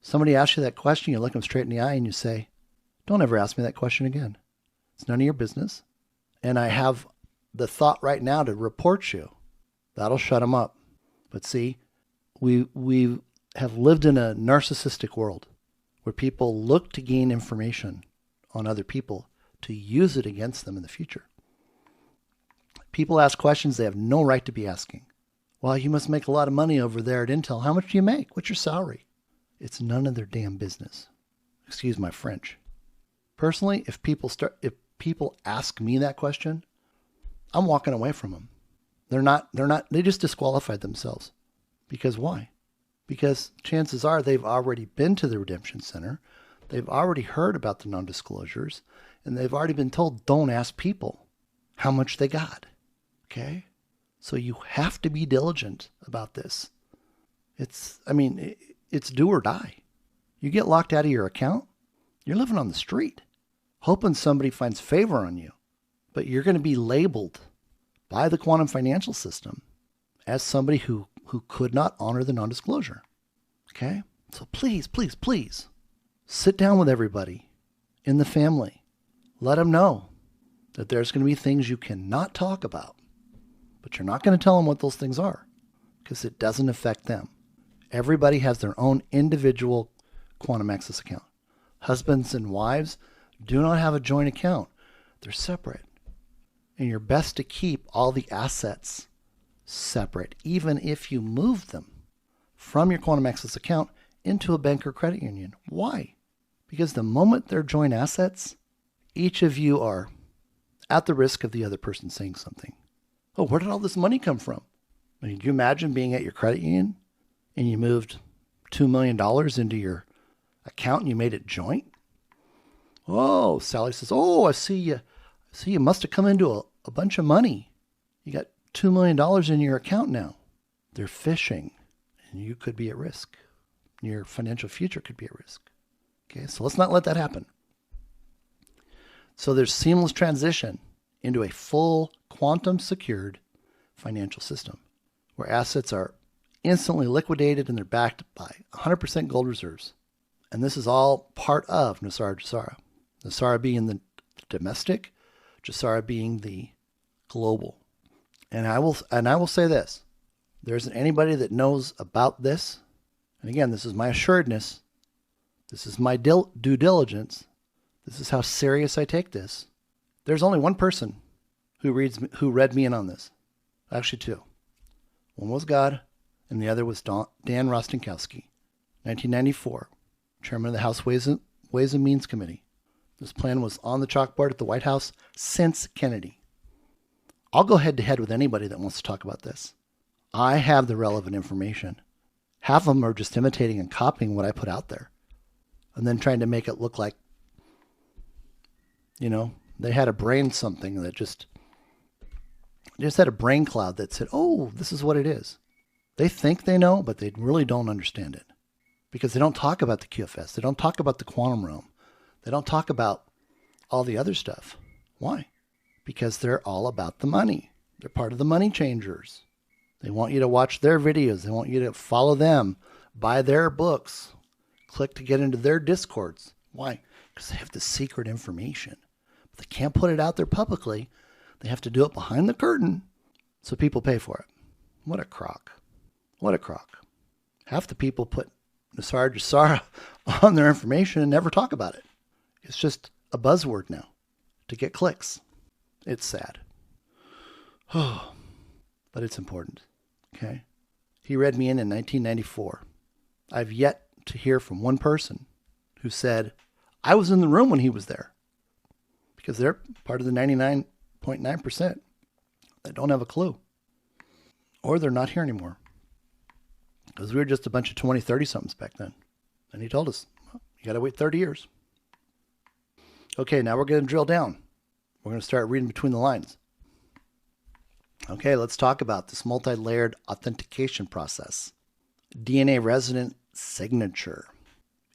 Somebody asks you that question, you look them straight in the eye and you say, don't ever ask me that question again. It's none of your business. And I have the thought right now to report you. That'll shut them up. But see, we have lived in a narcissistic world where people look to gain information on other people to use it against them in the future. People ask questions they have no right to be asking. Well, you must make a lot of money over there at Intel. How much do you make? What's your salary? It's none of their damn business. Excuse my French. Personally, if people ask me that question, I'm walking away from them. They just disqualified themselves. Because why? Because chances are they've already been to the redemption center. They've already heard about the non-disclosures, and they've already been told, don't ask people how much they got. Okay? So you have to be diligent about this. It's do or die. You get locked out of your account, you're living on the street, hoping somebody finds favor on you. But you're going to be labeled by the quantum financial system as somebody who could not honor the non-disclosure. Okay? So please, please, please, sit down with everybody in the family. Let them know that there's going to be things you cannot talk about. But you're not going to tell them what those things are because it doesn't affect them. Everybody has their own individual quantum access account. Husbands and wives do not have a joint account. They're separate. And you're best to keep all the assets separate, even if you move them from your quantum access account into a bank or credit union. Why? Because the moment they're joint assets, each of you are at the risk of the other person saying something. Oh, where did all this money come from? I mean, do you imagine being at your credit union and you moved $2 million into your account and you made it joint? Oh, Sally says, oh, I see you must have come into a bunch of money. You got $2 million in your account now. They're phishing and you could be at risk. Your financial future could be at risk. Okay, so let's not let that happen. So there's seamless transition into a full quantum secured financial system where assets are instantly liquidated and they're backed by 100% gold reserves. And this is all part of Nosara Jasara. Nosara being the domestic, Jasara being the global. And I will say this. There isn't anybody that knows about this. And again, this is my assuredness. This is my due diligence. This is how serious I take this. There's only one person who read me in on this. Actually, two. One was God, and the other was Dan Rostenkowski, 1994, chairman of the House Ways and Means Committee. This plan was on the chalkboard at the White House since Kennedy. I'll go head to head with anybody that wants to talk about this. I have the relevant information. Half of them are just imitating and copying what I put out there and then trying to make it look like, they had a brain something that just had a brain cloud that said, oh, this is what it is. They think they know, but they really don't understand it because they don't talk about the QFS. They don't talk about the quantum realm. They don't talk about all the other stuff. Why? Because they're all about the money. They're part of the money changers. They want you to watch their videos. They want you to follow them, buy their books, click to get into their discords. Why? Because they have the secret information. But they can't put it out there publicly. They have to do it behind the curtain so people pay for it. What a crock. What a crock. Half the people put Nosara Jasara on their information and never talk about it. It's just a buzzword now to get clicks. It's sad. Oh, but it's important. Okay. He read me in 1994. I've yet to hear from one person who said, I was in the room when he was there. Because they're part of the 99.9% that don't have a clue. Or they're not here anymore. Because we were just a bunch of 20, 30-somethings back then. And he told us, you got to wait 30 years. Okay, now we're going to drill down. We're going to start reading between the lines. Okay, let's talk about this multi-layered authentication process. DNA resident signature.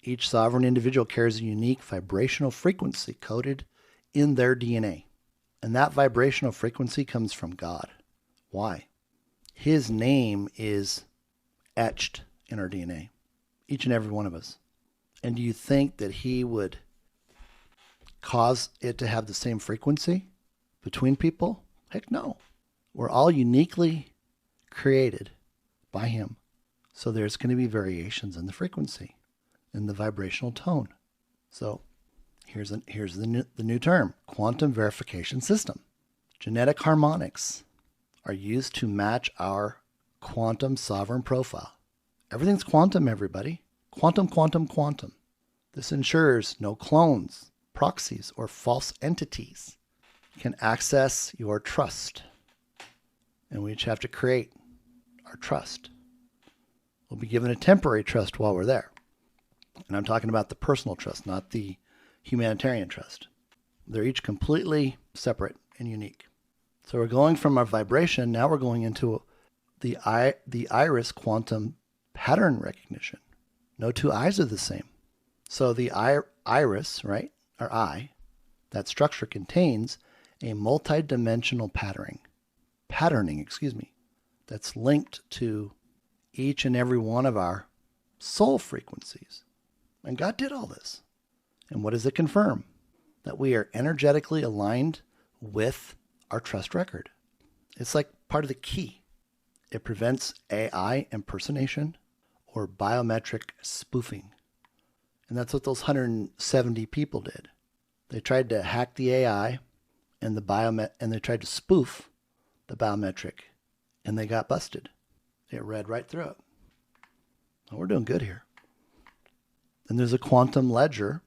Each sovereign individual carries a unique vibrational frequency coded in their DNA. And that vibrational frequency comes from God. Why? His name is etched in our DNA. Each and every one of us. And do you think that he would cause it to have the same frequency between people? Heck no. We're all uniquely created by him. So there's going to be variations in the frequency, in the vibrational tone. So here's the new term, quantum verification system. Genetic harmonics are used to match our quantum sovereign profile. Everything's quantum, everybody. Quantum, quantum, quantum. This ensures no clones, proxies, or false entities can access your trust. And we each have to create our trust. We'll be given a temporary trust while we're there. And I'm talking about the personal trust, not the humanitarian trust. They're each completely separate and unique. So we're going from our vibration, now we're going into the iris quantum pattern recognition. No two eyes are the same. So the iris, right, or eye, that structure contains a multi-dimensional patterning, that's linked to each and every one of our soul frequencies. And God did all this. And what does it confirm? That we are energetically aligned with our trust record. It's like part of the key. It prevents AI impersonation or biometric spoofing. And that's what those 170 people did. They tried to hack the AI and they tried to spoof the biometric, and they got busted. It read right through it. Well, we're doing good here. And there's a quantum ledger.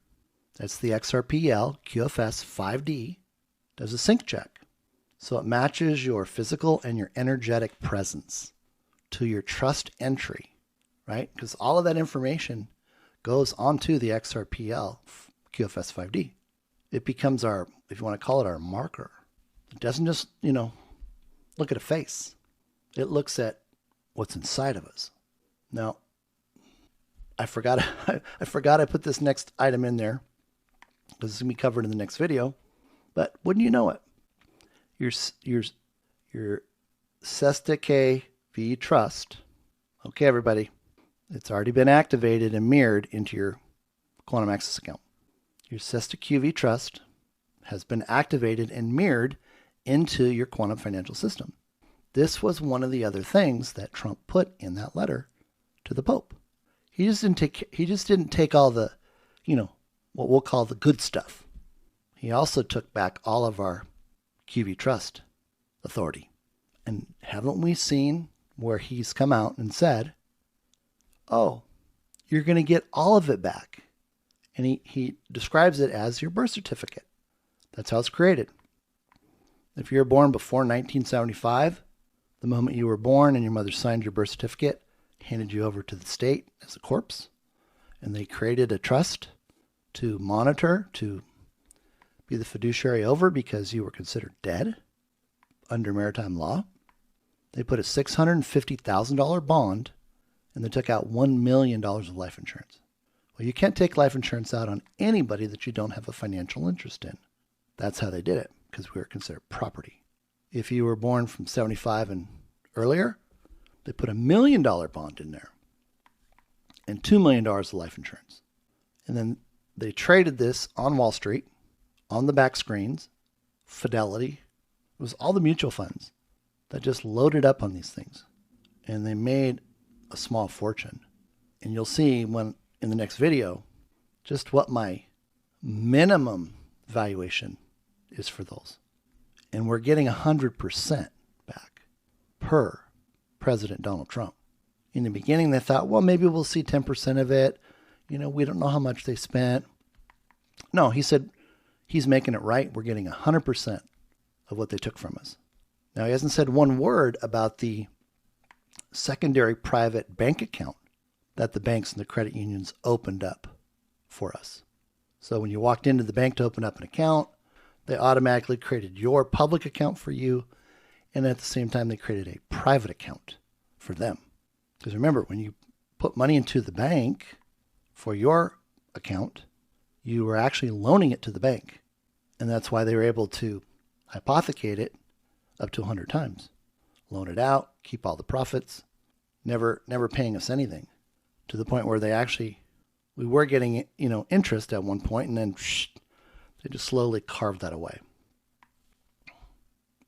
That's the XRPL QFS 5D. Does a sync check. So it matches your physical and your energetic presence to your trust entry, right? Because all of that information goes onto the XRPL QFS 5D. It becomes our, if you want to call it, our marker. It doesn't just, look at a face. It looks at what's inside of us. Now, I forgot I put this next item in there because it's going to be covered in the next video. But wouldn't you know it? Your Cesta KV Trust. Okay, everybody. It's already been activated and mirrored into your Quantum Access account. Your Cesta QV Trust has been activated and mirrored into your quantum financial system. This was one of the other things that Trump put in that letter to the Pope. He just didn't take all the, what we'll call the good stuff. He also took back all of our QV Trust authority. And haven't we seen where he's come out and said, oh, you're going to get all of it back. And he describes it as your birth certificate. That's how it's created. If you're born before 1975, the moment you were born and your mother signed your birth certificate, handed you over to the state as a corpse, and they created a trust to monitor, to be the fiduciary over because you were considered dead under maritime law. They put a $650,000 bond and they took out $1 million of life insurance. Well, you can't take life insurance out on anybody that you don't have a financial interest in. That's how they did it, because we were considered property. If you were born from 75 and earlier, they put $1 million bond in there and $2 million of life insurance. And then they traded this on Wall Street, on the back screens, Fidelity. It was all the mutual funds that just loaded up on these things. And they made a small fortune. And you'll see when in the next video just what my minimum valuation is for those. And we're getting 100% back per President Donald Trump. In the beginning, they thought, well, maybe we'll see 10% of it. We don't know how much they spent. No, he said he's making it right. We're getting 100% of what they took from us. Now, he hasn't said one word about the secondary private bank account that the banks and the credit unions opened up for us. So when you walked into the bank to open up an account, they automatically created your public account for you. And at the same time, they created a private account for them. Because remember, when you put money into the bank for your account, you were actually loaning it to the bank. And that's why they were able to hypothecate it up to 100 times. Loan it out, keep all the profits, never paying us anything. To the point where we were getting, interest at one point, and then they just slowly carved that away.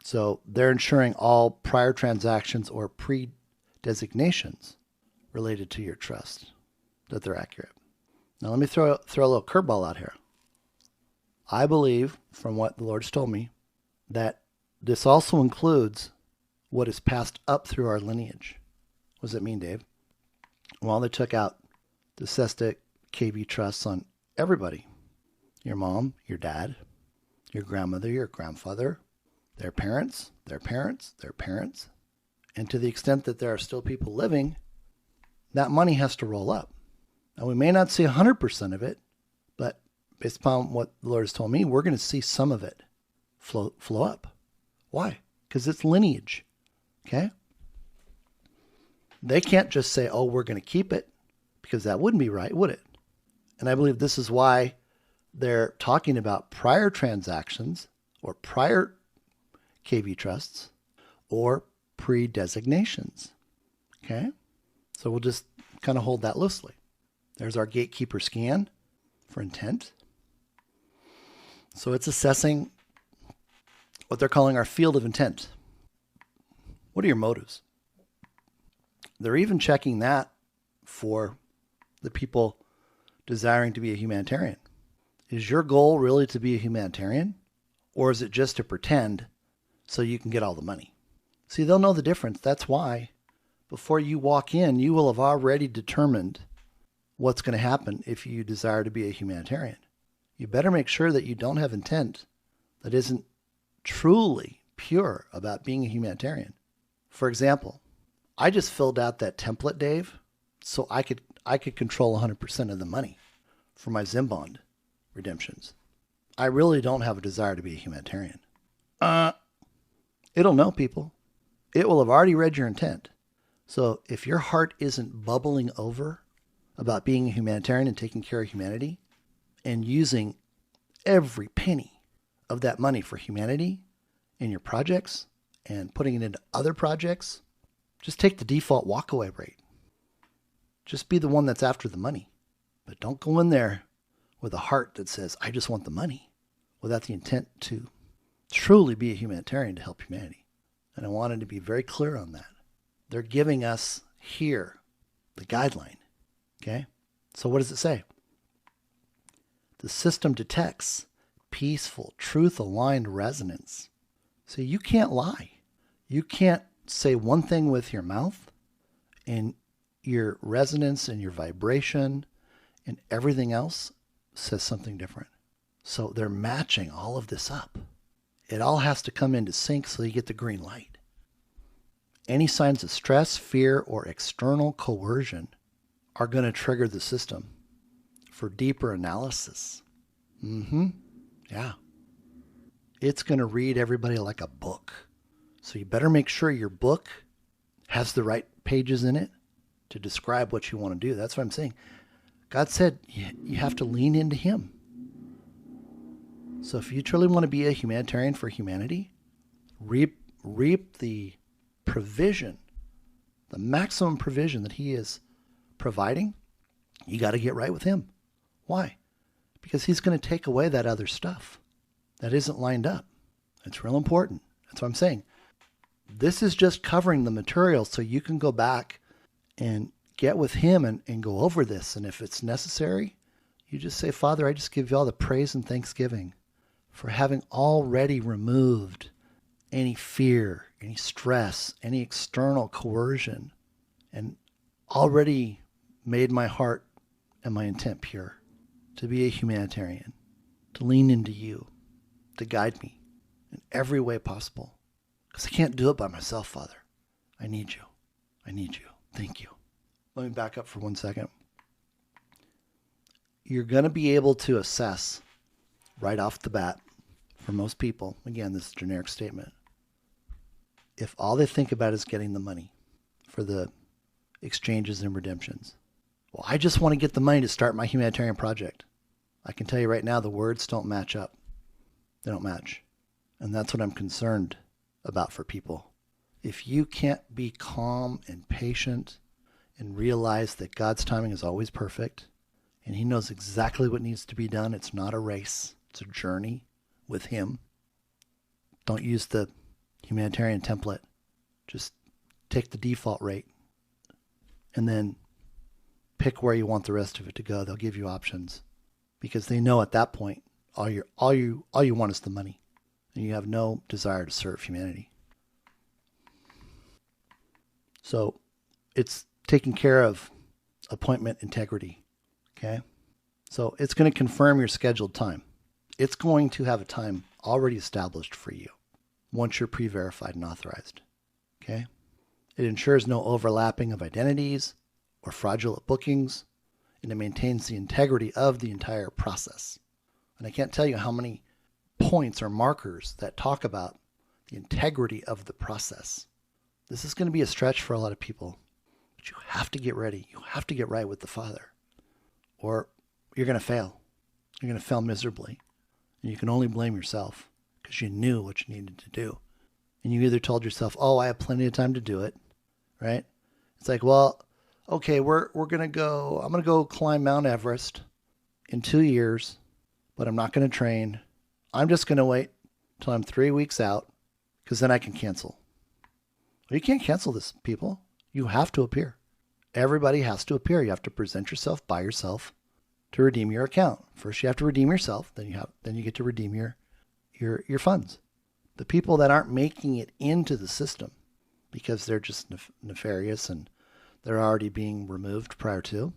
So they're ensuring all prior transactions or pre-designations related to your trust, that they're accurate. Now let me throw a little curveball out here. I believe, from what the Lord's told me, that this also includes what is passed up through our lineage. What does it mean, Dave? Well, they took out the Cesta KV trusts on everybody. Your mom, your dad, your grandmother, your grandfather, their parents, their parents, their parents. And to the extent that there are still people living, that money has to roll up. Now, we may not see 100% of it, but based upon what the Lord has told me, we're going to see some of it flow up. Why? Because it's lineage. Okay? They can't just say, oh, we're going to keep it, because that wouldn't be right, would it? And I believe this is why they're talking about prior transactions or prior KV trusts or pre-designations. Okay? So we'll just kind of hold that loosely. There's our gatekeeper scan for intent. So it's assessing what they're calling our field of intent. What are your motives? They're even checking that for the people desiring to be a humanitarian. Is your goal really to be a humanitarian? Or is it just to pretend so you can get all the money? See, they'll know the difference. That's why before you walk in, you will have already determined what's going to happen if you desire to be a humanitarian. You better make sure that you don't have intent that isn't truly pure about being a humanitarian. For example, I just filled out that template, Dave, so I could control 100% of the money for my Zim bond redemptions. I really don't have a desire to be a humanitarian. It'll know, people. It will have already read your intent. So if your heart isn't bubbling over about being a humanitarian and taking care of humanity and using every penny of that money for humanity in your projects and putting it into other projects, just take the default walkaway rate. Just be the one that's after the money. But don't go in there with a heart that says, I just want the money, without the intent to truly be a humanitarian to help humanity. And I wanted to be very clear on that. They're giving us here the guideline. Okay? So what does it say? The system detects peaceful, truth-aligned resonance. So you can't lie. You can't say one thing with your mouth and your resonance and your vibration and everything else says something different. So they're matching all of this up. It all has to come into sync so you get the green light. Any signs of stress, fear, or external coercion are going to trigger the system for deeper analysis. Yeah. It's going to read everybody like a book. So you better make sure your book has the right pages in it to describe what you want to do. That's what I'm saying. God said you have to lean into Him. So if you truly want to be a humanitarian for humanity, reap the provision, the maximum provision that He is providing, you got to get right with Him. Why? Because He's going to take away that other stuff that isn't lined up. It's real important. That's what I'm saying. This is just covering the material so you can go back and get with Him and go over this. And if it's necessary, you just say, Father, I just give you all the praise and thanksgiving for having already removed any fear, any stress, any external coercion, and already made my heart and my intent pure to be a humanitarian, to lean into you, to guide me in every way possible. Because I can't do it by myself, Father. I need you. I need you. Thank you. Let me back up for 1 second. You're going to be able to assess right off the bat, for most people, again, this is a generic statement, if all they think about is getting the money for the exchanges and redemptions. Well, I just want to get the money to start my humanitarian project. I can tell you right now, the words don't match up. They don't match. And that's what I'm concerned about for people. If you can't be calm and patient and realize that God's timing is always perfect and He knows exactly what needs to be done, it's not a race, it's a journey with Him. Don't use the humanitarian template. Just take the default rate and then pick where you want the rest of it to go. They'll give you options because they know at that point all you want is the money and you have no desire to serve humanity. So it's taking care of appointment integrity. Okay. So it's going to confirm your scheduled time. It's going to have a time already established for you once you're pre-verified and authorized. Okay. It ensures no overlapping of identities or fraudulent bookings, and it maintains the integrity of the entire process. And I can't tell you how many points or markers that talk about the integrity of the process. This is going to be a stretch for a lot of people, but you have to get ready. You have to get right with the Father, or you're going to fail. You're going to fail miserably, and you can only blame yourself because you knew what you needed to do. And you either told yourself, oh, I have plenty of time to do it, right? It's like, well, okay, I'm going to go climb Mount Everest in 2 years, but I'm not going to train. I'm just going to wait till I'm 3 weeks out because then I can cancel. Well, you can't cancel this, people. You have to appear. Everybody has to appear. You have to present yourself by yourself to redeem your account. First, you have to redeem yourself. Then you get to redeem your funds. The people that aren't making it into the system because they're just nefarious and they're already being removed prior to,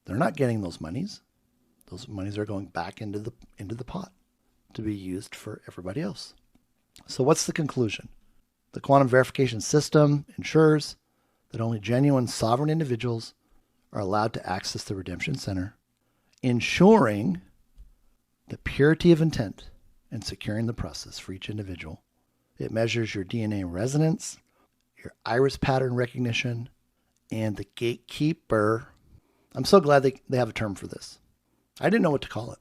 they're not getting those monies. Those monies are going back into the pot to be used for everybody else. So what's the conclusion? The quantum verification system ensures that only genuine sovereign individuals are allowed to access the Redemption Center, ensuring the purity of intent and securing the process for each individual. It measures your DNA resonance, your iris pattern recognition, and the gatekeeper I'm so glad they have a term for this. I didn't know what to call it.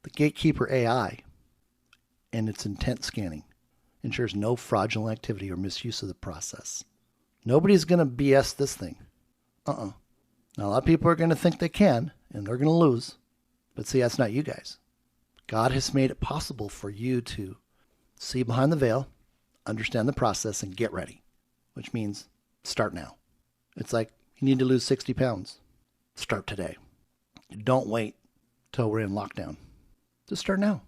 The Gatekeeper AI and its intent scanning ensures no fraudulent activity or misuse of the process. Nobody's going to BS this thing. Now, a lot of people are going to think they can, and they're going to lose. But see, that's not you guys. God has made it possible for you to see behind the veil, understand the process, and get ready, which means start now. It's like you need to lose 60 pounds. Start today. Don't wait till we're in lockdown. Just start now.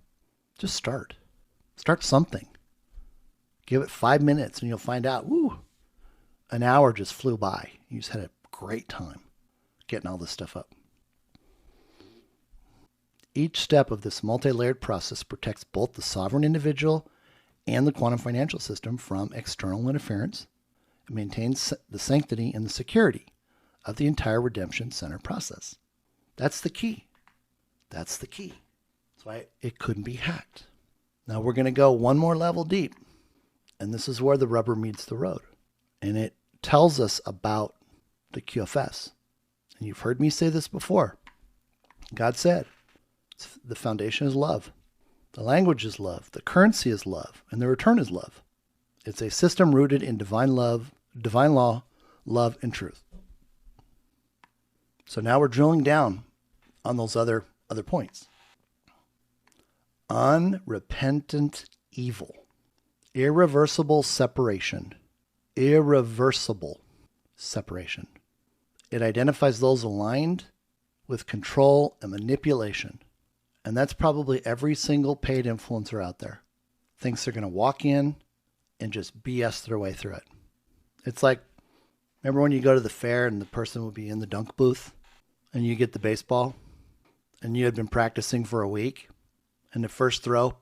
Just start. Start something. Give it 5 minutes and you'll find out, an hour just flew by. You just had a great time getting all this stuff up. Each step of this multi-layered process protects both the sovereign individual and the quantum financial system from external interference. It maintains the sanctity and the security of the entire redemption center process. That's the key. That's the key. That's why it couldn't be hacked. Now we're going to go one more level deep, and this is where the rubber meets the road. And it tells us about the QFS. And you've heard me say this before. God said, the foundation is love. The language is love. The currency is love. And the return is love. It's a system rooted in divine love, divine law, love, and truth. So now we're drilling down on those other points. Unrepentant evil. Irreversible separation. Irreversible separation. It identifies those aligned with control and manipulation. And that's probably every single paid influencer out there. Thinks they're going to walk in and just BS their way through it. It's like, remember when you go to the fair and the person will be in the dunk booth and you get the baseball and you had been practicing for a week and the first throw,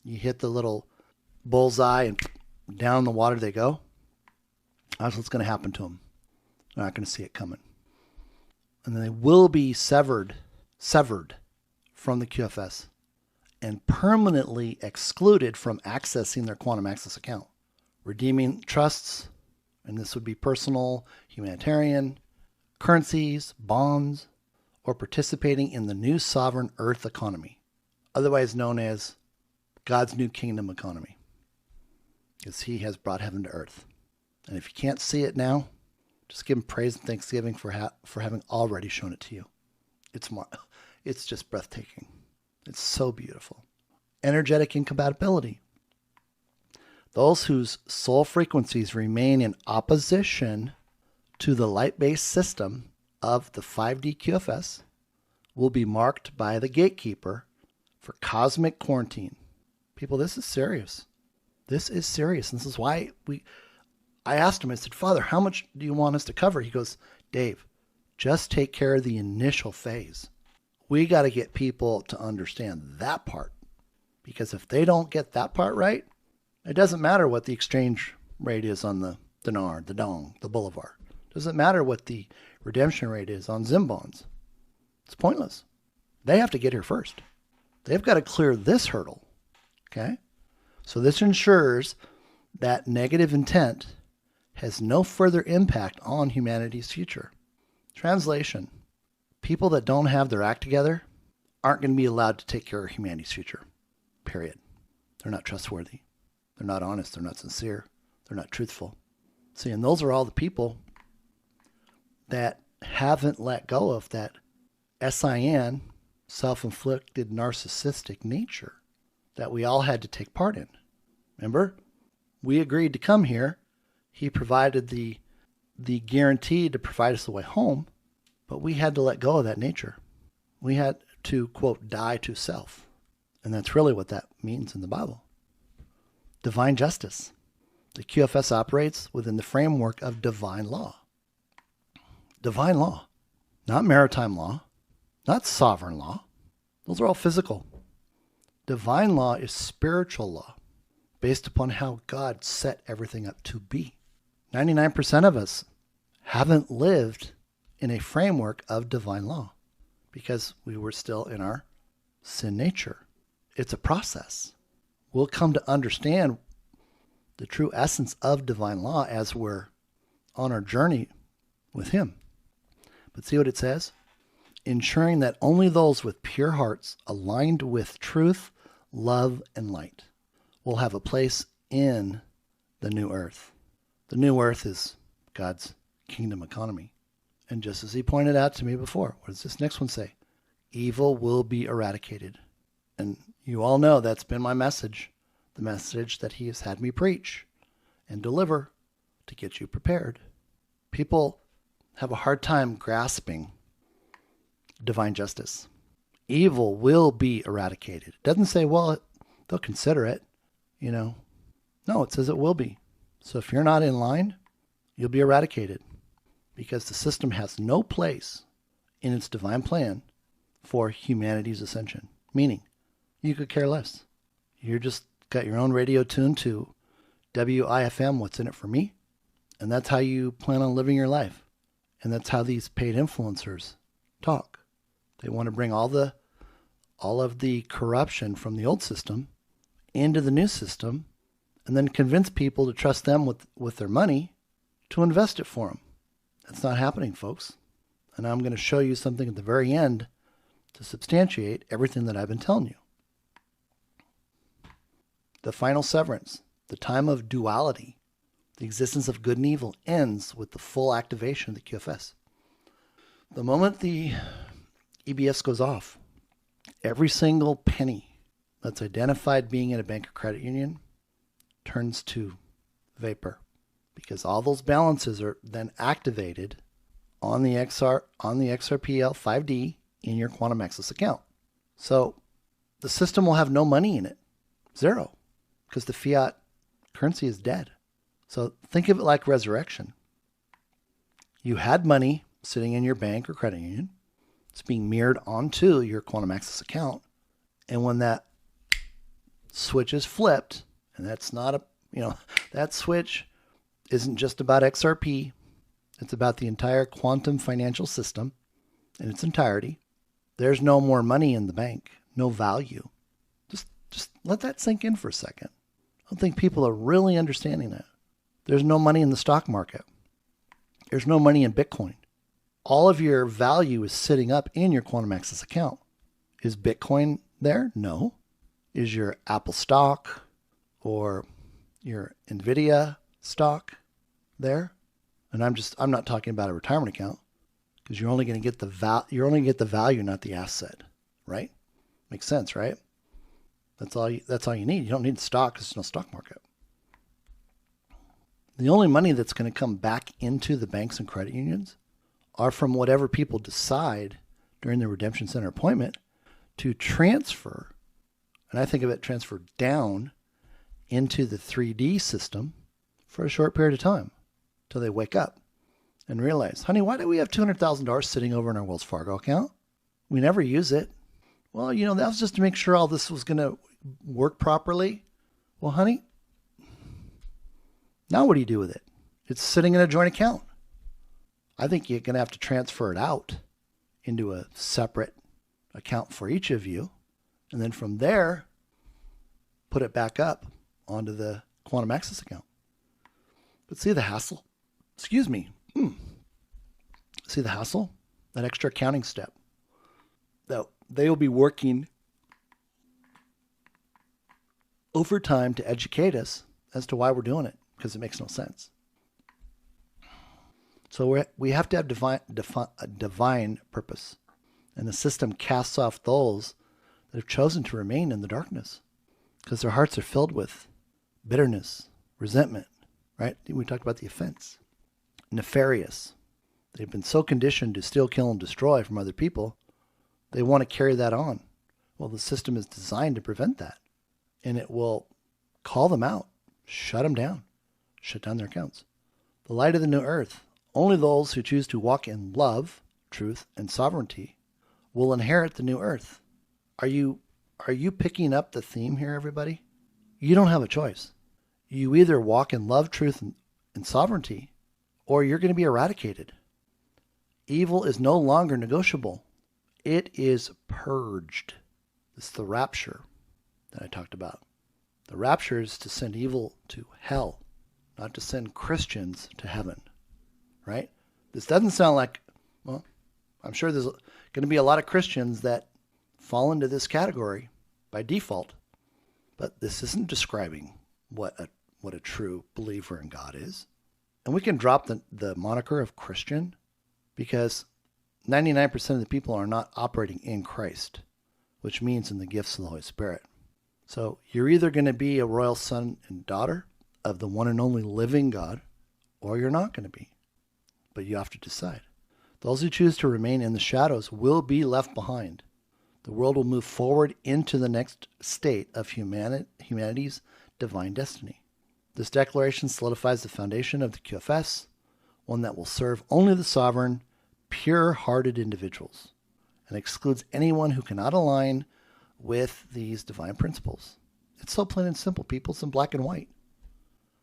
you hit the little bullseye and down in the water they go? That's what's going to happen to them. They're not going to see it coming. And then they will be severed from the QFS and permanently excluded from accessing their quantum access account, redeeming trusts, and this would be personal, humanitarian, currencies, bonds, or participating in the new sovereign earth economy, otherwise known as God's new kingdom economy, because he has brought heaven to earth. And if you can't see it now, just give him praise and thanksgiving for having already shown it to you. It's just breathtaking. It's so beautiful. Energetic incompatibility. Those whose soul frequencies remain in opposition to the light-based system of the 5D QFS will be marked by the gatekeeper for cosmic quarantine. People, this is serious. This is serious. And this is why I asked him, I said, Father, how much do you want us to cover? He goes, Dave, just take care of the initial phase. We got to get people to understand that part. Because if they don't get that part right, it doesn't matter what the exchange rate is on the dinar, the dong, the bolivar. It doesn't matter what the redemption rate is on Zim bonds. It's pointless. They have to get here first. They've got to clear this hurdle. Okay? So this ensures that negative intent has no further impact on humanity's future. Translation: people that don't have their act together aren't going to be allowed to take care of humanity's future. Period. They're not trustworthy. They're not honest. They're not sincere. They're not truthful. See, and those are all the people that haven't let go of that SIN, self-inflicted narcissistic nature that we all had to take part in. Remember? We agreed to come here. He provided the guarantee to provide us the way home, but we had to let go of that nature. We had to, quote, die to self. And that's really what that means in the Bible. Divine justice. The QFS operates within the framework of divine law. Divine law. Not maritime law. Not sovereign law. Those are all physical. Divine law is spiritual law, based upon how God set everything up to be. 99% of us haven't lived in a framework of divine law because we were still in our sin nature. It's a process. We'll come to understand the true essence of divine law as we're on our journey with him. But see what it says? Ensuring that only those with pure hearts aligned with truth, love, and light will have a place in the new earth. The new earth is God's kingdom economy. And just as he pointed out to me before, what does this next one say? Evil will be eradicated. And you all know that's been my message, the message that he has had me preach and deliver to get you prepared. People have a hard time grasping divine justice. Evil will be eradicated. It doesn't say, well, they'll consider it, you know. No, it says it will be. So if you're not in line, you'll be eradicated because the system has no place in its divine plan for humanity's ascension. Meaning, you could care less. You're just got your own radio tuned to WIFM, what's in it for me, and that's how you plan on living your life. And that's how these paid influencers talk. They want to bring all of the corruption from the old system into the new system and then convince people to trust them with their money to invest it for them. That's not happening, folks. And I'm going to show you something at the very end to substantiate everything that I've been telling you. The final severance, the time of duality, the existence of good and evil ends with the full activation of the QFS. The moment the EBS goes off, every single penny that's identified being in a bank or credit union turns to vapor because all those balances are then activated on the XRPL 5D in your Quantum Access account. So the system will have no money in it, zero, because the fiat currency is dead. So think of it like resurrection. You had money sitting in your bank or credit union. It's being mirrored onto your Quantum Access account. And when that switch is flipped, and that's not that switch isn't just about XRP. It's about the entire quantum financial system in its entirety. There's no more money in the bank, no value. Just let that sink in for a second. I don't think people are really understanding that. There's no money in the stock market. There's no money in Bitcoin. All of your value is sitting up in your Quantum Access account. Is Bitcoin there? No. Is your Apple stock or your Nvidia stock there? And I'm not talking about a retirement account because you're only going to get the value, not the asset, right? Makes sense, right? That's all you need. You don't need stock because there's no stock market. The only money that's going to come back into the banks and credit unions are from whatever people decide during the Redemption Center appointment to transfer, and I think of it transfer down into the 3D system for a short period of time till they wake up and realize, honey, why do we have $200,000 sitting over in our Wells Fargo account? We never use it. Well, that was just to make sure all this was going to work properly. Well, honey, now what do you do with it? It's sitting in a joint account. I think you're going to have to transfer it out into a separate account for each of you. And then from there, put it back up onto the Quantum Access account. But see the hassle? Excuse me. See the hassle? That extra accounting step. They will be working overtime to educate us as to why we're doing it, because it makes no sense. So we have to have divine purpose. And the system casts off those that have chosen to remain in the darkness because their hearts are filled with bitterness, resentment, right? We talked about the offense. Nefarious. They've been so conditioned to steal, kill, and destroy from other people, they want to carry that on. Well, the system is designed to prevent that. And it will call them out, shut them down, shut down their accounts. The light of the new earth. Only those who choose to walk in love, truth, and sovereignty will inherit the new earth. Are you picking up the theme here, everybody? You don't have a choice. You either walk in love, truth, and sovereignty, or you're going to be eradicated. Evil is no longer negotiable. It is purged. This is the rapture that I talked about. The rapture is to send evil to hell, not to send Christians to heaven, right? This doesn't sound like, well, I'm sure there's going to be a lot of Christians that fall into this category by default, but this isn't describing what a true believer in God is. And we can drop the moniker of Christian because 99% of the people are not operating in Christ, which means in the gifts of the Holy Spirit. So you're either going to be a royal son and daughter of the one and only living God, or you're not going to be. But you have to decide. Those who choose to remain in the shadows will be left behind. The world will move forward into the next state of humanity's divine destiny. This declaration solidifies the foundation of the QFS, one that will serve only the sovereign, pure-hearted individuals, and excludes anyone who cannot align with these divine principles. It's so plain and simple, people. It's in black and white.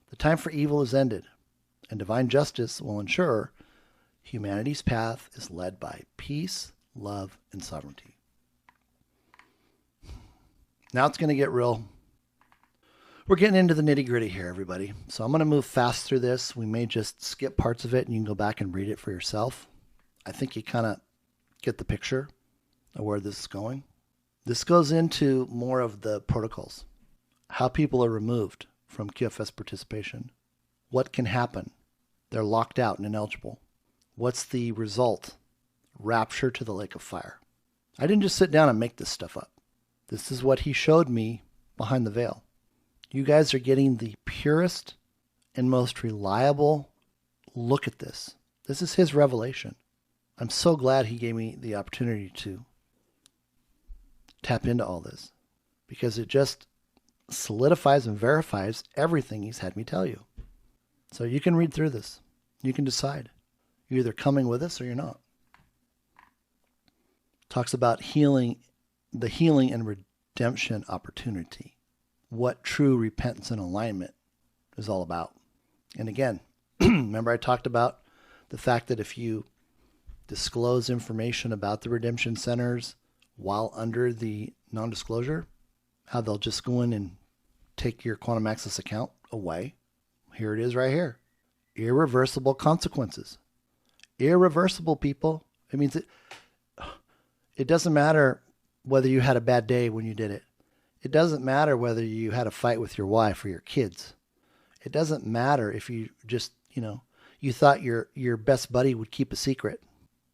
The time for evil is ended, and divine justice will ensure humanity's path is led by peace, love, and sovereignty. Now it's going to get real. We're getting into the nitty-gritty here, everybody. So I'm going to move fast through this. We may just skip parts of it, and you can go back and read it for yourself. I think you kind of get the picture of where this is going. This goes into more of the protocols, how people are removed from QFS participation, what can happen. They're locked out and ineligible. What's the result? Rapture to the lake of fire. I didn't just sit down and make this stuff up. This is what he showed me behind the veil. You guys are getting the purest and most reliable look at this. This is his revelation. I'm so glad he gave me the opportunity to tap into all this because it just solidifies and verifies everything he's had me tell you. So you can read through this. You can decide. You're either coming with us or you're not. Talks about healing, the healing and redemption opportunity. What true repentance and alignment is all about. And again, remember I talked about the fact that if you disclose information about the redemption centers while under the non-disclosure, how they'll just go in and take your quantum access account away. Here it is right here. Irreversible consequences. Irreversible, people. It means it doesn't matter whether you had a bad day when you did it. It doesn't matter whether you had a fight with your wife or your kids. It doesn't matter if you just, you thought your best buddy would keep a secret.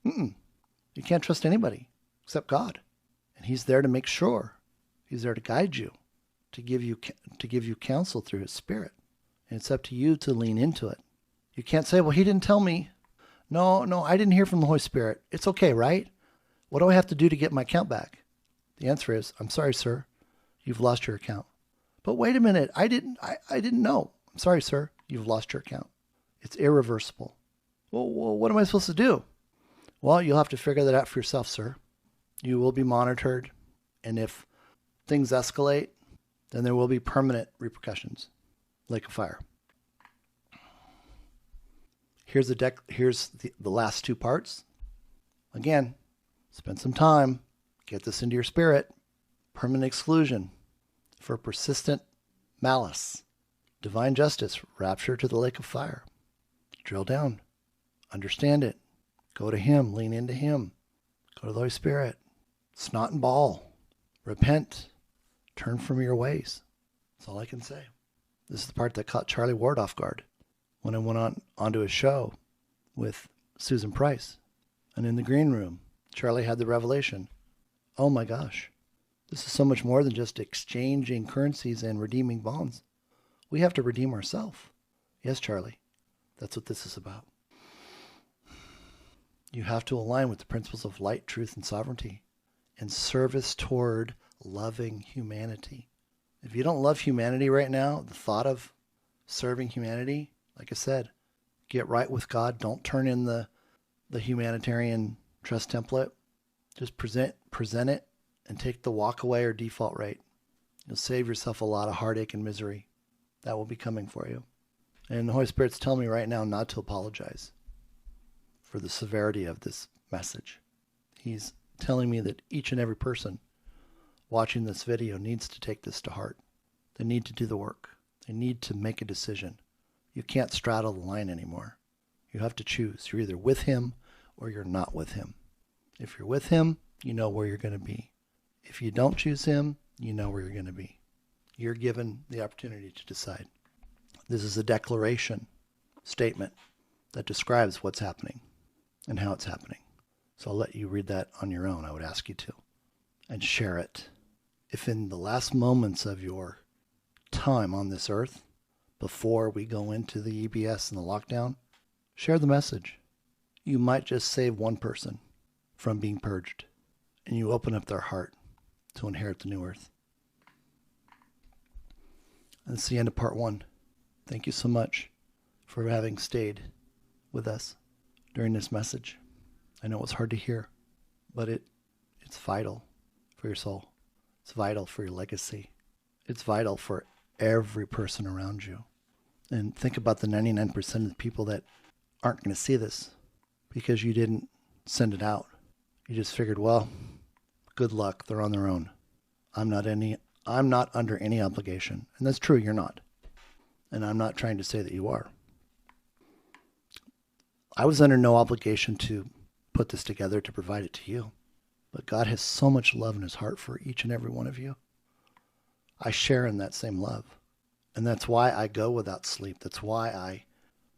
You can't trust anybody except God. And he's there to make sure. He's there to guide you, to give you counsel through his Spirit. And it's up to you to lean into it. You can't say, well, he didn't tell me. No, I didn't hear from the Holy Spirit. It's okay, right? What do I have to do to get my account back? The answer is, I'm sorry, sir. You've lost your account. But wait a minute. I didn't know. I'm sorry, sir. You've lost your account. It's irreversible. Well, what am I supposed to do? Well, you'll have to figure that out for yourself, sir. You will be monitored. And if things escalate, then there will be permanent repercussions. Lake of fire. Here's the last two parts. Again, spend some time. Get this into your spirit. Permanent exclusion for persistent malice. Divine justice. Rapture to the lake of fire. Drill down. Understand it. Go to him. Lean into him. Go to the Holy Spirit. Snot and ball. Repent. Turn from your ways. That's all I can say. This is the part that caught Charlie Ward off guard when I went onto his show with Susan Price. And in the green room, Charlie had the revelation. Oh my gosh, this is so much more than just exchanging currencies and redeeming bonds. We have to redeem ourselves. Yes, Charlie, that's what this is about. You have to align with the principles of light, truth, and sovereignty and service toward loving humanity. If you don't love humanity right now, the thought of serving humanity, like I said, get right with God. Don't turn in the humanitarian trust template. Just present it and take the walk away or default rate. You'll save yourself a lot of heartache and misery. That will be coming for you. And the Holy Spirit's telling me right now not to apologize for the severity of this message. He's telling me that each and every person watching this video needs to take this to heart. They need to do the work. They need to make a decision. You can't straddle the line anymore. You have to choose. You're either with him or you're not with him. If you're with him, you know where you're going to be. If you don't choose him, you know where you're going to be. You're given the opportunity to decide. This is a declaration statement that describes what's happening and how it's happening. So I'll let you read that on your own. I would ask you to. And share it. If in the last moments of your time on this earth, before we go into the EBS and the lockdown, share the message. You might just save one person from being purged, and you open up their heart to inherit the new earth. And that's the end of part 1. Thank you so much for having stayed with us during this message. I know it was hard to hear, but it's vital for your soul. It's vital for your legacy. It's vital for every person around you. And think about the 99% of the people that aren't going to see this because you didn't send it out. You just figured, well, good luck. They're on their own. I'm not under any obligation. And that's true, you're not. And I'm not trying to say that you are. I was under no obligation to put this together to provide it to you. But God has so much love in his heart for each and every one of you. I share in that same love. And that's why I go without sleep. That's why I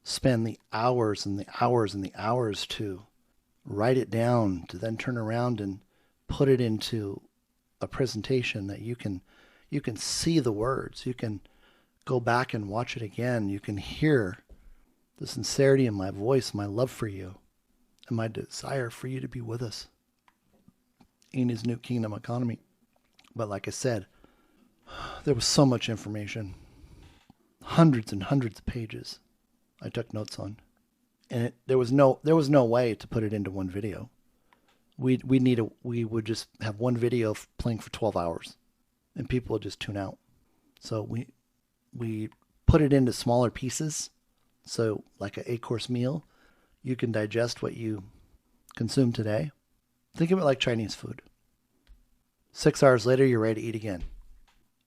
spend the hours and the hours and the hours to write it down, to then turn around and put it into a presentation that you can see the words. You can go back and watch it again. You can hear the sincerity in my voice, my love for you, and my desire for you to be with us in his new kingdom economy. But like I said, there was so much information, hundreds and hundreds of pages I took notes on, and there was no way to put it into one video. We would just have one video playing for 12 hours, and people would just tune out. So we put it into smaller pieces. So like an 8-course meal, you can digest what you consume today. Think of it like Chinese food. 6 hours later, you're ready to eat again.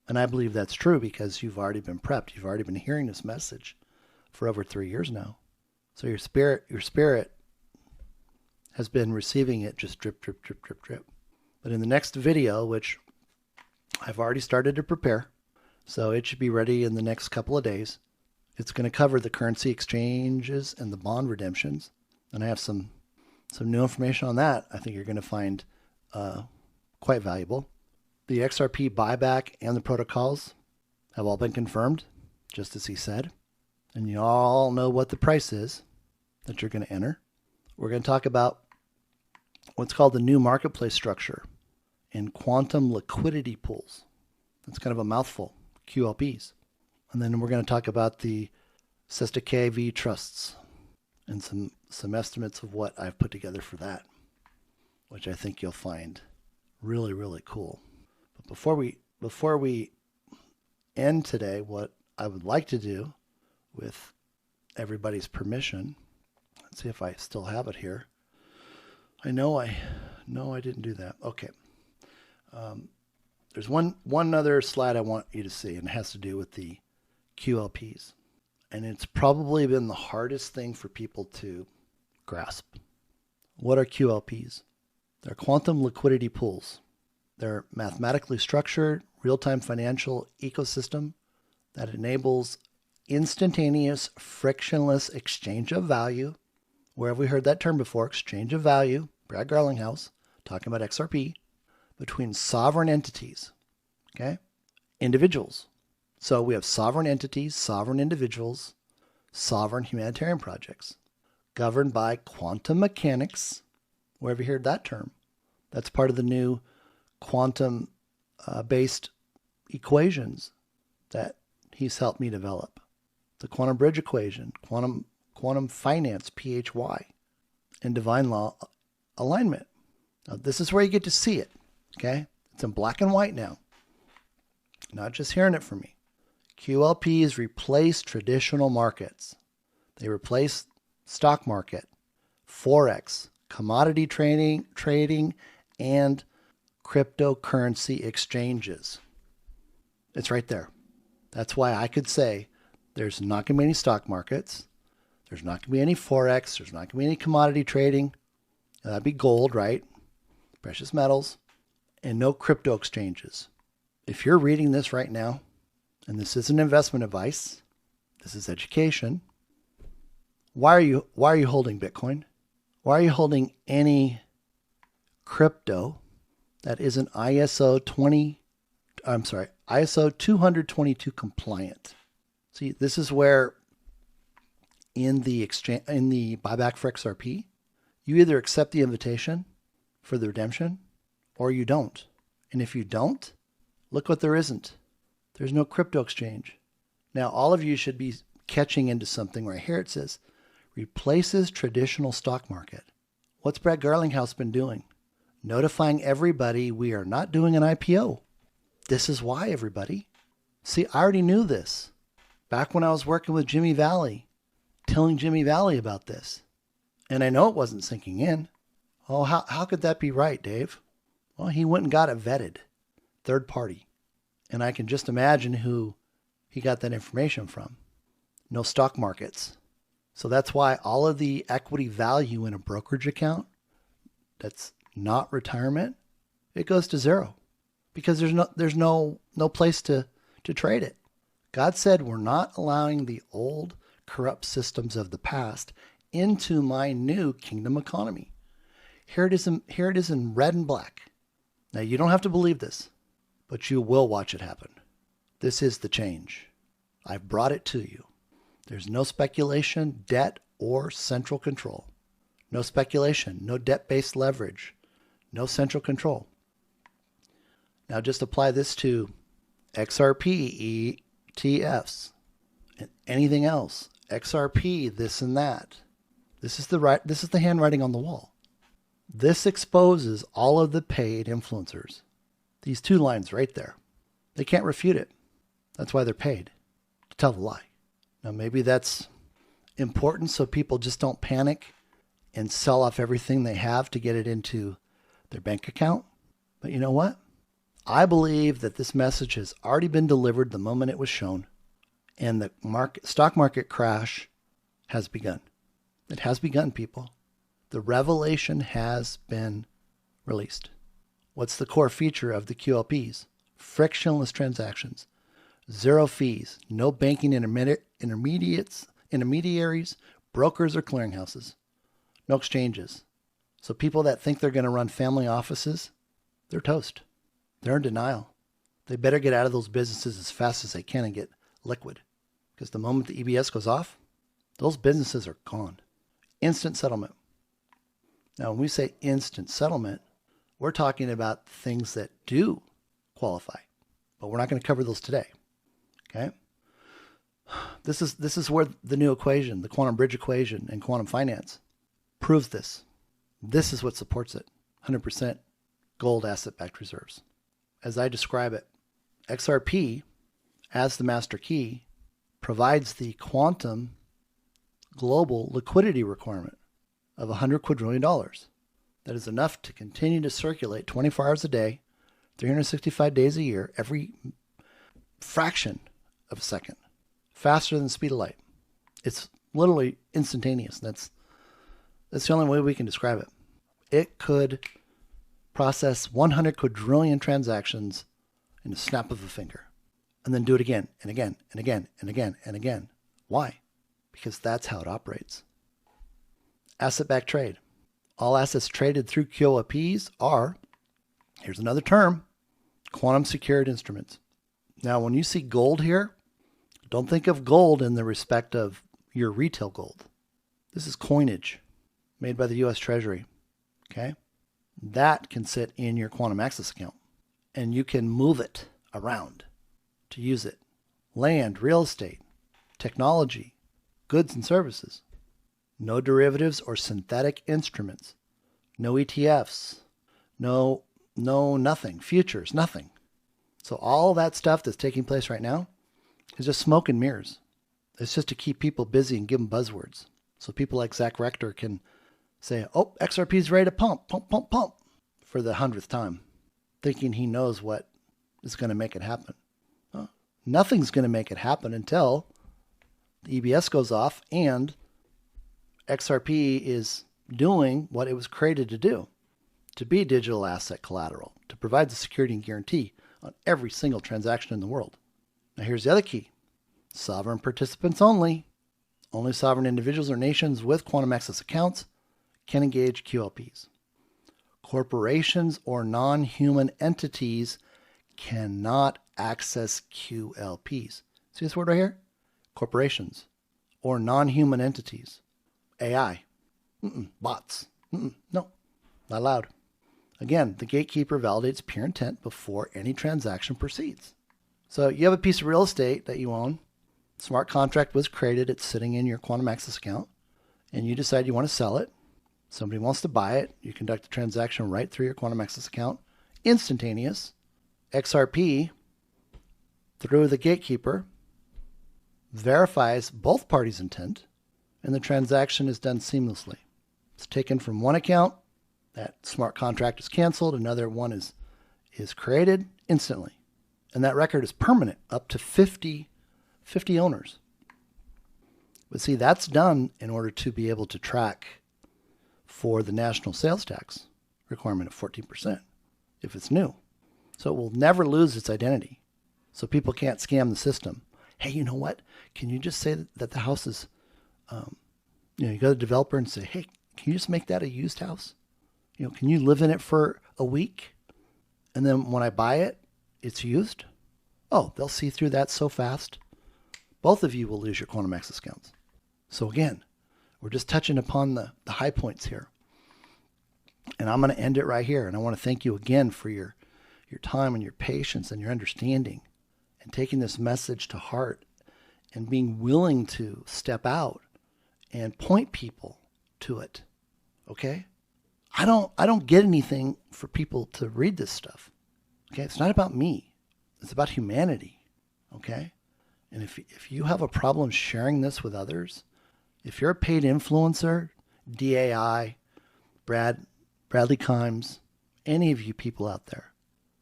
And I believe that's true because you've already been prepped. You've already been hearing this message for over 3 years now. So your spirit has been receiving it just drip, drip, drip, drip, drip. But in the next video, which I've already started to prepare, so it should be ready in the next couple of days, it's going to cover the currency exchanges and the bond redemptions. And I have some new information on that I think you're going to find quite valuable. The XRP buyback and the protocols have all been confirmed, just as he said. And you all know what the price is that you're going to enter. We're going to talk about what's called the new marketplace structure and quantum liquidity pools. That's kind of a mouthful, QLPs. And then we're going to talk about the Sesta KV trusts and some estimates of what I've put together for that, which I think you'll find really, really cool. But before we end today, what I would like to do, with everybody's permission, let's see if I still have it here. I didn't do that. Okay. There's one other slide I want you to see, and it has to do with the QLPs. And it's probably been the hardest thing for people to grasp. What are QLPs? They're quantum liquidity pools. They're mathematically structured, real-time financial ecosystem that enables instantaneous, frictionless exchange of value. Where have we heard that term before? Exchange of value. Brad Garlinghouse talking about XRP between sovereign entities. Okay? Individuals. So we have sovereign entities, sovereign individuals, sovereign humanitarian projects governed by quantum mechanics. Where have you heard that term? That's part of the new quantum based equations that he's helped me develop. The quantum bridge equation, quantum finance, PHY, and divine law alignment. Now, this is where you get to see it, okay? It's in black and white now. Not just hearing it from me. QLPs replace traditional markets. They replace stock market, Forex, commodity trading, and cryptocurrency exchanges. It's right there. That's why I could say there's not going to be any stock markets. There's not going to be any Forex. There's not going to be any commodity trading. That'd be gold, right? precious metals, and no crypto exchanges. If you're reading this right now, and this isn't investment advice, this is education, why are you holding Bitcoin? Why are you holding any crypto that isn't ISO 222 compliant? See, this is where in the buyback for XRP, you either accept the invitation for the redemption or you don't. And if you don't, look what there isn't. There's no crypto exchange. Now, all of you should be catching into something right here. It says, replaces traditional stock market. What's Brad Garlinghouse been doing? Notifying everybody we are not doing an IPO. This is why, everybody. See, I already knew this. Back when I was working with Jimmy Valley, telling Jimmy Valley about this. And I know it wasn't sinking in. Oh, how could that be right, Dave? Well, he went and got it vetted. Third party. And I can just imagine who he got that information from. No stock markets. So that's why all of the equity value in a brokerage account that's not retirement, it goes to zero. Because there's no place to trade it. God said we're not allowing the old corrupt systems of the past into my new kingdom economy. Here it is in red and black. Now, you don't have to believe this, but you will watch it happen. This is the change. I've brought it to you. There's no speculation, debt, or central control. No speculation, no debt-based leverage, no central control. Now just apply this to XRP ETFs and anything else. XRP, this and that. This is the handwriting on the wall. This exposes all of the paid influencers. These two lines right there. They can't refute it. That's why they're paid, to tell the lie. Now maybe that's important so people just don't panic and sell off everything they have to get it into their bank account. But you know what? I believe that this message has already been delivered the moment it was shown, and the stock market crash has begun. It has begun, people. The revelation has been released. What's the core feature of the QLPs? Frictionless transactions, zero fees, no banking intermediaries, brokers, or clearinghouses, no exchanges. So people that think they're going to run family offices, they're toast. They're in denial. They better get out of those businesses as fast as they can and get liquid. Because the moment the EBS goes off, those businesses are gone. Instant settlement. Now, when we say instant settlement, we're talking about things that do qualify. But we're not going to cover those today. Okay? This is where the new equation, the quantum bridge equation and quantum finance proves this. This is what supports it. 100% gold asset-backed reserves. As I describe it, XRP, as the master key, provides the quantum global liquidity requirement of $100 quadrillion. That is enough to continue to circulate 24 hours a day, 365 days a year, every fraction of a second, faster than the speed of light. It's literally instantaneous. That's the only way we can describe it. It could process 100 quadrillion transactions in a snap of a finger, and then do it again and again and again and again and again. Why? Because that's how it operates. Asset-backed trade. All assets traded through QOPs are, here's another term, quantum secured instruments. Now, when you see gold here, don't think of gold in the respect of your retail gold. This is coinage made by the U.S. Treasury. Okay? That can sit in your quantum access account, and you can move it around to use it. Land, real estate, technology, goods and services. No derivatives or synthetic instruments. No ETFs. No nothing. Futures, nothing. So all that stuff that's taking place right now is just smoke and mirrors. It's just to keep people busy and give them buzzwords. So people like Zach Rector can say, oh, XRP is ready to pump for the 100th time, thinking he knows what is going to make it happen. Well, nothing's going to make it happen until the EBS goes off and XRP is doing what it was created to do. to be digital asset collateral, to provide the security and guarantee on every single transaction in the world. Now here's the other key. Sovereign participants only. Only sovereign individuals or nations with quantum access accounts can engage QLPs. Corporations or non-human entities cannot access QLPs. See this word right here? Corporations or non-human entities. AI. Bots. No, not allowed. Again, the gatekeeper validates pure intent before any transaction proceeds. So you have a piece of real estate that you own. Smart contract was created. It's sitting in your quantum access account. And you decide you want to sell it. Somebody wants to buy it. You conduct the transaction right through your quantum access account. Instantaneous. XRP, through the gatekeeper, verifies both parties' intent, and the transaction is done seamlessly. It's taken from one account, that smart contract is canceled, another one is created instantly. And that record is permanent, up to 50 owners. But see, that's done in order to be able to track for the national sales tax requirement of 14% if it's new. So it will never lose its identity. So people can't scam the system. Hey, you know what? Can you just say that the house is, you go to the developer and say, hey, can you just make that a used house? Can you live in it for a week? And then when I buy it, it's used? Oh, they'll see through that so fast. Both of you will lose your quantum access accounts. So again, we're just touching upon the high points here. And I'm going to end it right here. And I want to thank you again for your time and your patience and your understanding and taking this message to heart and being willing to step out and point people to it. Okay? I don't get anything for people to read this stuff. Okay? It's not about me. It's about humanity. Okay? And if you have a problem sharing this with others, if you're a paid influencer, DAI, Bradley Kimes, any of you people out there,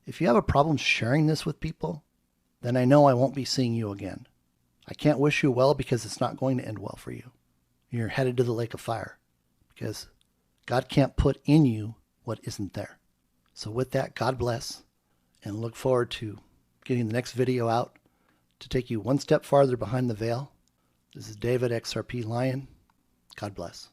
if you have a problem sharing this with people, then I know I won't be seeing you again. I can't wish you well because it's not going to end well for you. You're headed to the lake of fire because God can't put in you what isn't there. So with that, God bless, and look forward to getting the next video out to take you one step farther behind the veil. This is David XRPLion. God bless.